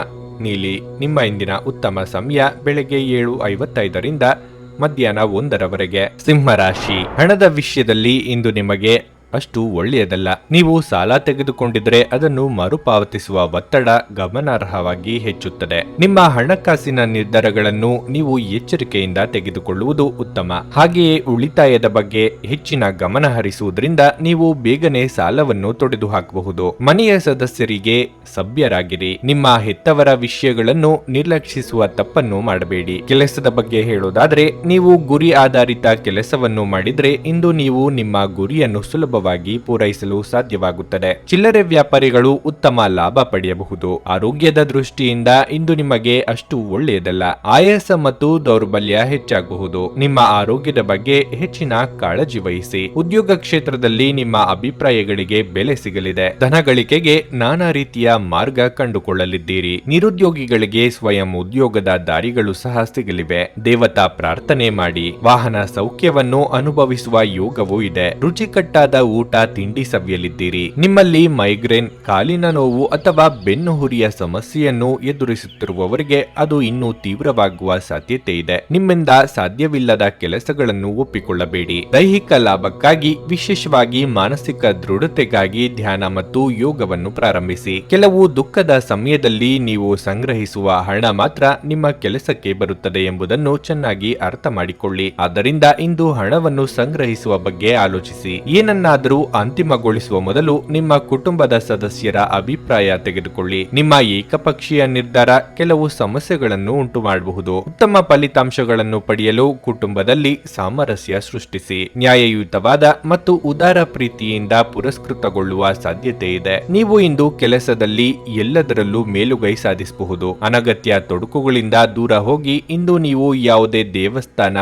[SPEAKER 1] ನೀಲಿ. ನಿಮ್ಮ ಇಂದಿನ ಉತ್ತಮ ಸಮಯ ಬೆಳಗ್ಗೆ 7:55ರಿಂದ ಮಧ್ಯಾಹ್ನ 1ರವರೆಗೆ. ಸಿಂಹರಾಶಿ. ಹಣದ ವಿಷಯದಲ್ಲಿ ಇಂದು ನಿಮಗೆ ಅಷ್ಟು ಒಳ್ಳೆಯದಲ್ಲ. ನೀವು ಸಾಲ ತೆಗೆದುಕೊಂಡಿದ್ರೆ ಅದನ್ನು ಮರುಪಾವತಿಸುವ ಒತ್ತಡ ಗಮನಾರ್ಹವಾಗಿ ಹೆಚ್ಚುತ್ತದೆ. ನಿಮ್ಮ ಹಣಕಾಸಿನ ನಿರ್ಧಾರಗಳನ್ನು ನೀವು ಎಚ್ಚರಿಕೆಯಿಂದ ತೆಗೆದುಕೊಳ್ಳುವುದು ಉತ್ತಮ. ಹಾಗೆಯೇ ಉಳಿತಾಯದ ಬಗ್ಗೆ ಹೆಚ್ಚಿನ ಗಮನ ಹರಿಸುವುದರಿಂದ ನೀವು ಬೇಗನೆ ಸಾಲವನ್ನು ತೊಡೆದುಹಾಕಬಹುದು. ಮನೆಯ ಸದಸ್ಯರಿಗೆ ಸಭ್ಯರಾಗಿರಿ. ನಿಮ್ಮ ಹೆತ್ತವರ ವಿಷಯಗಳನ್ನು ನಿರ್ಲಕ್ಷಿಸುವ ತಪ್ಪನ್ನು ಮಾಡಬೇಡಿ. ಕೆಲಸದ ಬಗ್ಗೆ ಹೇಳೋದಾದ್ರೆ, ನೀವು ಗುರಿ ಆಧಾರಿತ ಕೆಲಸವನ್ನು ಮಾಡಿದ್ರೆ ಇಂದು ನೀವು ನಿಮ್ಮ ಗುರಿಯನ್ನು ಸುಲಭವಾಗಿ ಪೂರೈಸಲು ಸಾಧ್ಯವಾಗುತ್ತದೆ. ಚಿಲ್ಲರೆ ವ್ಯಾಪಾರಿಗಳು ಉತ್ತಮ ಲಾಭ ಪಡೆಯಬಹುದು. ಆರೋಗ್ಯದ ದೃಷ್ಟಿಯಿಂದ ಇಂದು ನಿಮಗೆ ಅಷ್ಟು ಒಳ್ಳೆಯದಲ್ಲ. ಆಯಾಸ ಮತ್ತು ದೌರ್ಬಲ್ಯ ಹೆಚ್ಚಾಗಬಹುದು. ನಿಮ್ಮ ಆರೋಗ್ಯದ ಬಗ್ಗೆ ಹೆಚ್ಚಿನ ಕಾಳಜಿ ವಹಿಸಿ. ಉದ್ಯೋಗ ಕ್ಷೇತ್ರದಲ್ಲಿ ನಿಮ್ಮ ಅಭಿಪ್ರಾಯಗಳಿಗೆ ಬೆಲೆ ಸಿಗಲಿದೆ. ಧನ ಗಳಿಕೆಗೆ ನಾನಾ ರೀತಿಯ ಮಾರ್ಗ ಕಂಡುಕೊಳ್ಳಲಿದ್ದೀರಿ. ನಿರುದ್ಯೋಗಿಗಳಿಗೆ ಸ್ವಯಂ ಉದ್ಯೋಗದ ದಾರಿಗಳು ಸಹ ಸಿಗಲಿವೆ. ದೇವತಾ ಪ್ರಾರ್ಥನೆ ಮಾಡಿ. ವಾಹನ ಸೌಖ್ಯವನ್ನು ಅನುಭವಿಸುವ ಯೋಗವೂ ಇದೆ. ರುಚಿಕಟ್ಟಾದ ಊಟ ತಿಂಡಿ ಸವಿಯಲಿದ್ದೀರಿ. ನಿಮ್ಮಲ್ಲಿ ಮೈಗ್ರೇನ್, ಕಾಲಿನ ನೋವು ಅಥವಾ ಬೆನ್ನು ಹುರಿಯ ಸಮಸ್ಯೆಯನ್ನು ಎದುರಿಸುತ್ತಿರುವವರಿಗೆ ಅದು ಇನ್ನೂ ತೀವ್ರವಾಗುವ ಸಾಧ್ಯತೆ ಇದೆ. ನಿಮ್ಮಿಂದ ಸಾಧ್ಯವಿಲ್ಲದ ಕೆಲಸಗಳನ್ನು ಒಪ್ಪಿಕೊಳ್ಳಬೇಡಿ. ದೈಹಿಕ ಲಾಭಕ್ಕಾಗಿ, ವಿಶೇಷವಾಗಿ ಮಾನಸಿಕ ದೃಢತೆಗಾಗಿ ಧ್ಯಾನ ಮತ್ತು ಯೋಗವನ್ನು ಪ್ರಾರಂಭಿಸಿ. ಕೆಲವು ದುಃಖದ ಸಮಯದಲ್ಲಿ ನೀವು ಸಂಗ್ರಹಿಸುವ ಹಣ ಮಾತ್ರ ನಿಮ್ಮ ಕೆಲಸಕ್ಕೆ ಬರುತ್ತದೆ ಎಂಬುದನ್ನು ಚೆನ್ನಾಗಿ ಅರ್ಥ ಮಾಡಿಕೊಳ್ಳಿ. ಆದ್ದರಿಂದ ಇಂದು ಹಣವನ್ನು ಸಂಗ್ರಹಿಸುವ ಬಗ್ಗೆ ಆಲೋಚಿಸಿ. ಏನನ್ನಾದರೂ ಅಂತಿಮಗೊಳಿಸುವ ಮೊದಲು ನಿಮ್ಮ ಕುಟುಂಬದ ಸದಸ್ಯರ ಅಭಿಪ್ರಾಯ ತೆಗೆದುಕೊಳ್ಳಿ. ನಿಮ್ಮ ಏಕಪಕ್ಷೀಯ ನಿರ್ಧಾರ ಕೆಲವು ಸಮಸ್ಯೆಗಳನ್ನು ಉಂಟು ಮಾಡಬಹುದು. ಉತ್ತಮ ಫಲಿತಾಂಶಗಳನ್ನು ಪಡೆಯಲು ಕುಟುಂಬದಲ್ಲಿ ಸಾಮರಸ್ಯ ಸೃಷ್ಟಿಸಿ. ನ್ಯಾಯಯುತವಾದ ಮತ್ತು ಉದಾರ ಪ್ರೀತಿಯಿಂದ ಪುರಸ್ಕೃತಗೊಳ್ಳುವ ಸಾಧ್ಯತೆ ಇದೆ. ನೀವು ಇಂದು ಕೆಲಸದಲ್ಲಿ ಎಲ್ಲದರಲ್ಲೂ ಮೇಲುಗೈ ಸಾಧಿಸಬಹುದು. ಅನಗತ್ಯ ತೊಡಕುಗಳಿಂದ ದೂರ ಹೋಗಿ ಇಂದು ನೀವು ಯಾವುದೇ ದೇವಸ್ಥಾನ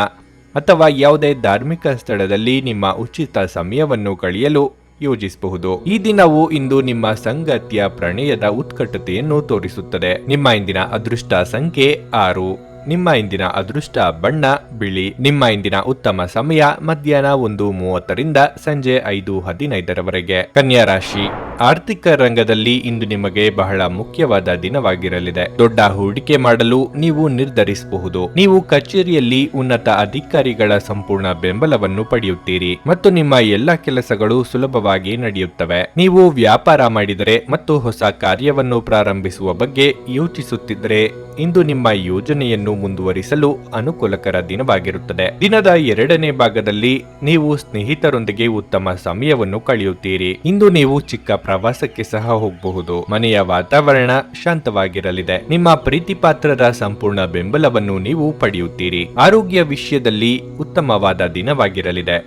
[SPEAKER 1] ಅಥವಾ ಯಾವುದೇ ಧಾರ್ಮಿಕ ಸ್ಥಳದಲ್ಲಿ ನಿಮ್ಮ ಉಚಿತ ಸಮಯವನ್ನು ಕಳೆಯಲು ಯೋಜಿಸಬಹುದು. ಈ ದಿನವು ಇಂದು ನಿಮ್ಮ ಸಂಗಾತಿಯ ಪ್ರಣಯದ ಉತ್ಕಟತೆಯನ್ನು ತೋರಿಸುತ್ತದೆ. ನಿಮ್ಮ ಇಂದಿನ ಅದೃಷ್ಟ ಸಂಖ್ಯೆ 6. ನಿಮ್ಮ ಇಂದಿನ ಅದೃಷ್ಟ ಬಣ್ಣ ಬಿಳಿ. ನಿಮ್ಮ ಇಂದಿನ ಉತ್ತಮ ಸಮಯ ಮಧ್ಯಾಹ್ನ 1:30ರಿಂದ ಸಂಜೆ 5:15ರವರೆಗೆ. ಕನ್ಯಾ ರಾಶಿ. ಆರ್ಥಿಕ ರಂಗದಲ್ಲಿ ಇಂದು ನಿಮಗೆ ಬಹಳ ಮುಖ್ಯವಾದ ದಿನವಾಗಿರಲಿದೆ. ದೊಡ್ಡ ಹೂಡಿಕೆ ಮಾಡಲು ನೀವು ನಿರ್ಧರಿಸಬಹುದು. ನೀವು ಕಚೇರಿಯಲ್ಲಿ ಉನ್ನತ ಅಧಿಕಾರಿಗಳ ಸಂಪೂರ್ಣ ಬೆಂಬಲವನ್ನು ಪಡೆಯುತ್ತೀರಿ ಮತ್ತು ನಿಮ್ಮ ಎಲ್ಲ ಕೆಲಸಗಳು ಸುಲಭವಾಗಿ ನಡೆಯುತ್ತವೆ. ನೀವು ವ್ಯಾಪಾರ ಮಾಡಿದರೆ ಮತ್ತು ಹೊಸ ಕಾರ್ಯವನ್ನು ಪ್ರಾರಂಭಿಸುವ ಬಗ್ಗೆ ಯೋಚಿಸುತ್ತಿದ್ದರೆ ಇಂದು ನಿಮ್ಮ ಯೋಜನೆಯನ್ನು ಮುಂದುವರಿಸಲು ಅನುಕೂಲಕರ ದಿನವಾಗಿರುತ್ತದೆ. ದಿನದ 2ನೇ ಭಾಗದಲ್ಲಿ ನೀವು ಸ್ನೇಹಿತರೊಂದಿಗೆ ಉತ್ತಮ ಸಮಯವನ್ನು ಕಳೆಯುತ್ತೀರಿ. ಇಂದು ನೀವು ಚಿಕ್ಕ ಪ್ರವಾಸಕ್ಕೆ ಸಹ ಹೋಗಬಹುದು. ಮನೆಯ ವಾತಾವರಣ ಶಾಂತವಾಗಿರಲಿದೆ. ನಿಮ್ಮ ಪ್ರೀತಿಪಾತ್ರರ ಸಂಪೂರ್ಣ ಬೆಂಬಲವನ್ನು ನೀವು ಪಡೆಯುತ್ತೀರಿ. ಆರೋಗ್ಯ ವಿಷಯದಲ್ಲಿ ಉತ್ತಮವಾದ ದಿನವಾಗಿರಲಿದೆ.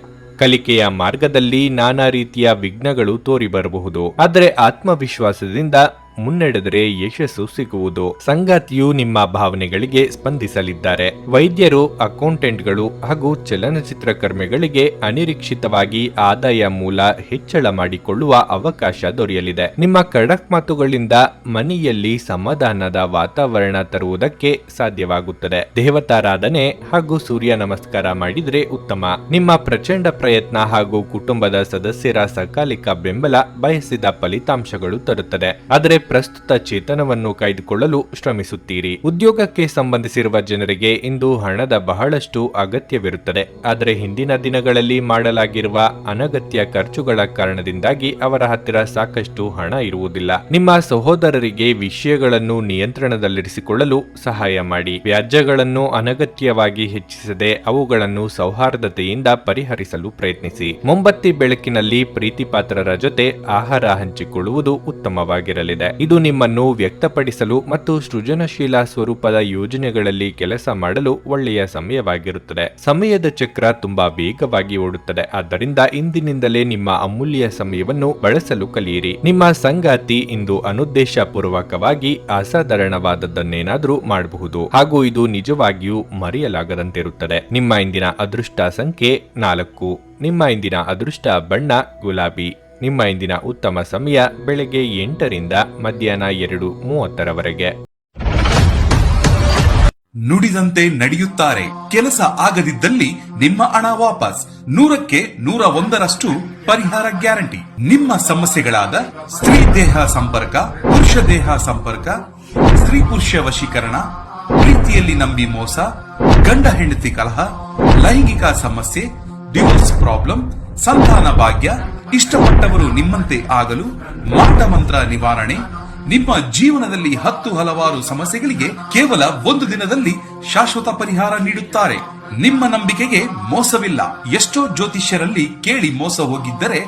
[SPEAKER 1] ಕಲಿಕೆಯ ಮಾರ್ಗದಲ್ಲಿ ನಾನಾ ರೀತಿಯ ವಿಘ್ನಗಳು ತೋರಿ ಬರಬಹುದು. ಆದರೆ ಆತ್ಮವಿಶ್ವಾಸದಿಂದ ಮುನ್ನಡೆದರೆ ಯಶಸ್ಸು ಸಿಗುವುದು. ಸಂಗಾತಿಯು ನಿಮ್ಮ ಭಾವನೆಗಳಿಗೆ ಸ್ಪಂದಿಸಲಿದ್ದಾರೆ. ವೈದ್ಯರು, ಅಕೌಂಟೆಂಟ್ಗಳು ಹಾಗೂ ಚಲನಚಿತ್ರಕರ್ಮಿಗಳಿಗೆ ಅನಿರೀಕ್ಷಿತವಾಗಿ ಆದಾಯ ಮೂಲ ಹೆಚ್ಚಳ ಮಾಡಿಕೊಳ್ಳುವ ಅವಕಾಶ ದೊರೆಯಲಿದೆ. ನಿಮ್ಮ ಖಡಕ್ ಮಾತುಗಳಿಂದ ಮನೆಯಲ್ಲಿ ಸಮಾಧಾನದ ವಾತಾವರಣ ತರುವುದಕ್ಕೆ ಸಾಧ್ಯವಾಗುತ್ತದೆ. ದೇವತಾರಾಧನೆ ಹಾಗೂ ಸೂರ್ಯ ನಮಸ್ಕಾರ ಮಾಡಿದ್ರೆ ಉತ್ತಮ. ನಿಮ್ಮ ಪ್ರಚಂಡ ಪ್ರಯತ್ನ ಹಾಗೂ ಕುಟುಂಬದ ಸದಸ್ಯರ ಸಕಾಲಿಕ ಬೆಂಬಲ ಬಯಸಿದ ಫಲಿತಾಂಶಗಳು ತರುತ್ತದೆ. ಆದರೆ ಪ್ರಸ್ತುತ ಚೇತನವನ್ನು ಕಾಯ್ದುಕೊಳ್ಳಲು ಶ್ರಮಿಸುತ್ತೀರಿ. ಉದ್ಯೋಗಕ್ಕೆ ಸಂಬಂಧಿಸಿರುವ ಜನರಿಗೆ ಇಂದು ಹಣದ ಬಹಳಷ್ಟು ಅಗತ್ಯವಿರುತ್ತದೆ. ಆದರೆ ಹಿಂದಿನ ದಿನಗಳಲ್ಲಿ ಮಾಡಲಾಗಿರುವ ಅನಗತ್ಯ ಖರ್ಚುಗಳ ಕಾರಣದಿಂದಾಗಿ ಅವರ ಹತ್ತಿರ ಸಾಕಷ್ಟು ಹಣ ಇರುವುದಿಲ್ಲ. ನಿಮ್ಮ ಸಹೋದರರಿಗೆ ವಿಷಯಗಳನ್ನು ನಿಯಂತ್ರಣದಲ್ಲಿರಿಸಿಕೊಳ್ಳಲು ಸಹಾಯ ಮಾಡಿ. ವ್ಯಾಜ್ಯಗಳನ್ನು ಅನಗತ್ಯವಾಗಿ ಹೆಚ್ಚಿಸದೆ ಅವುಗಳನ್ನು ಸೌಹಾರ್ದತೆಯಿಂದ ಪರಿಹರಿಸಲು ಪ್ರಯತ್ನಿಸಿ. ಮೊಂಬತ್ತಿ ಬೆಳಕಿನಲ್ಲಿ ಪ್ರೀತಿಪಾತ್ರರ ಜೊತೆ ಆಹಾರ ಹಂಚಿಕೊಳ್ಳುವುದು ಉತ್ತಮವಾಗಿರಲಿದೆ. ಇದು ನಿಮ್ಮನ್ನು ವ್ಯಕ್ತಪಡಿಸಲು ಮತ್ತು ಸೃಜನಶೀಲ ಸ್ವರೂಪದ ಯೋಜನೆಗಳಲ್ಲಿ ಕೆಲಸ ಮಾಡಲು ಒಳ್ಳೆಯ ಸಮಯವಾಗಿರುತ್ತದೆ. ಸಮಯದ ಚಕ್ರ ತುಂಬಾ ವೇಗವಾಗಿ ಓಡುತ್ತದೆ, ಆದ್ದರಿಂದ ಇಂದಿನಿಂದಲೇ ನಿಮ್ಮ ಅಮೂಲ್ಯ ಸಮಯವನ್ನು ಬಳಸಲು ಕಲಿಯಿರಿ. ನಿಮ್ಮ ಸಂಗಾತಿ ಇಂದು ಅನುದ್ದೇಶಪೂರ್ವಕವಾಗಿ ಅಸಾಧಾರಣವಾದದ್ದನ್ನೇನಾದ್ರೂ ಮಾಡಬಹುದು ಹಾಗೂ ಇದು ನಿಜವಾಗಿಯೂ ಮರೆಯಲಾಗದಂತಿರುತ್ತದೆ. ನಿಮ್ಮ ಇಂದಿನ ಅದೃಷ್ಟ ಸಂಖ್ಯೆ 4. ನಿಮ್ಮ ಇಂದಿನ ಅದೃಷ್ಟ ಬಣ್ಣ ಗುಲಾಬಿ. ನಿಮ್ಮ ಇಂದಿನ ಉತ್ತಮ ಸಮಯ ಬೆಳಗ್ಗೆ 8 ರಿಂದ ಮಧ್ಯಾಹ್ನ 2:30
[SPEAKER 2] ನುಡಿದಂತೆ ನಡೆಯುತ್ತಾರೆ. ಕೆಲಸ ಆಗದಿದ್ದಲ್ಲಿ ನಿಮ್ಮ ಹಣ ವಾಪಸ್. 100ಕ್ಕೆ 101ರಷ್ಟು ಪರಿಹಾರ ಗ್ಯಾರಂಟಿ. ನಿಮ್ಮ ಸಮಸ್ಯೆಗಳಾದ ಸ್ತ್ರೀ ದೇಹ ಸಂಪರ್ಕ, ಪುರುಷ ದೇಹ ಸಂಪರ್ಕ, ಸ್ತ್ರೀ ಪುರುಷ ವಶೀಕರಣ, ಪ್ರೀತಿಯಲ್ಲಿ ನಂಬಿ ಮೋಸ, ಗಂಡ ಹೆಂಡತಿ ಕಲಹ, ಲೈಂಗಿಕ ಸಮಸ್ಯೆ, ಡಿವೋರ್ಸ್ ಪ್ರಾಬ್ಲಮ್, ಸಂತಾನ ಭಾಗ್ಯ, ಇಷ್ಟಪಟ್ಟವರು ನಿಮ್ಮಂತೆ ಆಗಲು, ಮಾಟ ಮಂತ್ರ ನಿವಾರಣೆ, ನಿಮ್ಮ ಜೀವನದಲ್ಲಿ ಹಲವಾರು ಸಮಸ್ಯೆಗಳಿಗೆ ಕೇವಲ 1 ದಿನದಲ್ಲಿ ಶಾಶ್ವತ ಪರಿಹಾರ ನೀಡುತ್ತಾರೆ. ನಿಮ್ಮ ನಂಬಿಕೆಗೆ ಮೋಸವಿಲ್ಲ. ಎಷ್ಟೋ ಜ್ಯೋತಿಷ್ಯರಲ್ಲಿ ಕೇಳಿ ಮೋಸ ಹೋಗಿದ್ದರೆ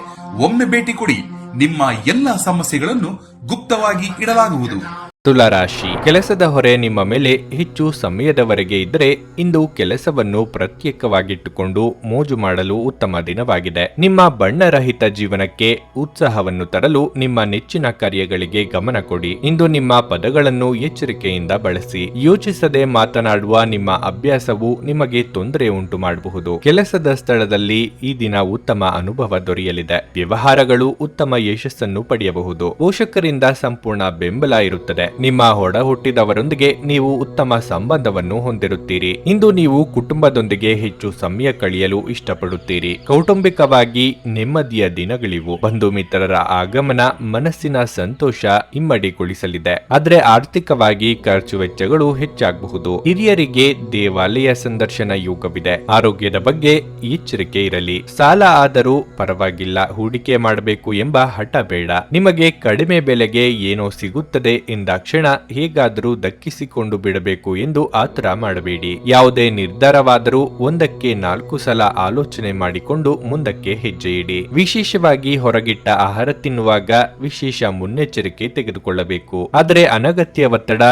[SPEAKER 2] ಒಮ್ಮೆ ಭೇಟಿ ಕೊಡಿ. ನಿಮ್ಮ ಎಲ್ಲ ಸಮಸ್ಯೆಗಳನ್ನು ಗುಪ್ತವಾಗಿ ಇಡಲಾಗುವುದು.
[SPEAKER 1] ತುಲಾರಾಶಿ, ಕೆಲಸದ ಹೊರೆ ನಿಮ್ಮ ಮೇಲೆ ಹೆಚ್ಚು ಸಮಯದವರೆಗೆ ಇದ್ದರೆ ಇಂದು ಕೆಲಸವನ್ನು ಪ್ರತ್ಯೇಕವಾಗಿಟ್ಟುಕೊಂಡು ಮೋಜು ಮಾಡಲು ಉತ್ತಮ ದಿನವಾಗಿದೆ. ನಿಮ್ಮ ಬಣ್ಣರಹಿತ ಜೀವನಕ್ಕೆ ಉತ್ಸಾಹವನ್ನು ತರಲು ನಿಮ್ಮ ನೆಚ್ಚಿನ ಕಾರ್ಯಗಳಿಗೆ ಗಮನ ಕೊಡಿ. ಇಂದು ನಿಮ್ಮ ಪದಗಳನ್ನು ಎಚ್ಚರಿಕೆಯಿಂದ ಬಳಸಿ. ಯೋಚಿಸದೆ ಮಾತನಾಡುವ ನಿಮ್ಮ ಅಭ್ಯಾಸವು ನಿಮಗೆ ತೊಂದರೆ ಉಂಟು ಮಾಡಬಹುದು. ಕೆಲಸದ ಸ್ಥಳದಲ್ಲಿ ಈ ದಿನ ಉತ್ತಮ ಅನುಭವ ದೊರೆಯಲಿದೆ. ವ್ಯವಹಾರಗಳು ಉತ್ತಮ ಯಶಸ್ಸನ್ನು ಪಡೆಯಬಹುದು. ಪೋಷಕರಿಂದ ಸಂಪೂರ್ಣ ಬೆಂಬಲ ಇರುತ್ತದೆ. ನಿಮ್ಮ ಒಡ ಹುಟ್ಟಿದವರೊಂದಿಗೆ ನೀವು ಉತ್ತಮ ಸಂಬಂಧವನ್ನು ಹೊಂದಿರುತ್ತೀರಿ. ಇಂದು ನೀವು ಕುಟುಂಬದೊಂದಿಗೆ ಹೆಚ್ಚು ಸಮಯ ಕಳೆಯಲು ಇಷ್ಟಪಡುತ್ತೀರಿ. ಕೌಟುಂಬಿಕವಾಗಿ ನೆಮ್ಮದಿಯ ದಿನಗಳಿವು. ಬಂಧು ಮಿತ್ರರ ಆಗಮನ ಮನಸ್ಸಿನ ಸಂತೋಷ ಇಮ್ಮಡಿಗೊಳಿಸಲಿದೆ. ಆದರೆ ಆರ್ಥಿಕವಾಗಿ ಖರ್ಚು ವೆಚ್ಚಗಳು ಹೆಚ್ಚಾಗಬಹುದು. ಹಿರಿಯರಿಗೆ ದೇವಾಲಯ ಸಂದರ್ಶನ ಯೋಗವಿದೆ. ಆರೋಗ್ಯದ ಬಗ್ಗೆ ಎಚ್ಚರಿಕೆ ಇರಲಿ. ಸಾಲ ಆದರೂ ಪರವಾಗಿಲ್ಲ, ಹೂಡಿಕೆ ಮಾಡಬೇಕು ಎಂಬ ಹಠ ಬೇಡ. ನಿಮಗೆ ಕಡಿಮೆ ಬೆಲೆಗೆ ಏನೋ ಸಿಗುತ್ತದೆ ಎಂದಾಕ್ಷಣ ಹೇಗಾದರೂ ದಕ್ಕಿಸಿಕೊಂಡು ಬಿಡಬೇಕು ಎಂದು ಆತರ ಮಾಡಬೇಡಿ. ಯಾವುದೇ ನಿರ್ಧಾರವಾದರೂ 1ಕ್ಕೆ 4 ಸಲ ಆಲೋಚನೆ ಮಾಡಿಕೊಂಡು ಮುಂದಕ್ಕೆ ಹೆಜ್ಜೆ ಇಡಿ. ವಿಶೇಷವಾಗಿ ಹೊರಗಿಟ್ಟ ಆಹಾರ ತಿನ್ನುವಾಗ ವಿಶೇಷ ಮುನ್ನೆಚ್ಚರಿಕೆ ತೆಗೆದುಕೊಳ್ಳಬೇಕು. ಆದರೆ ಅನಗತ್ಯ ಒತ್ತಡ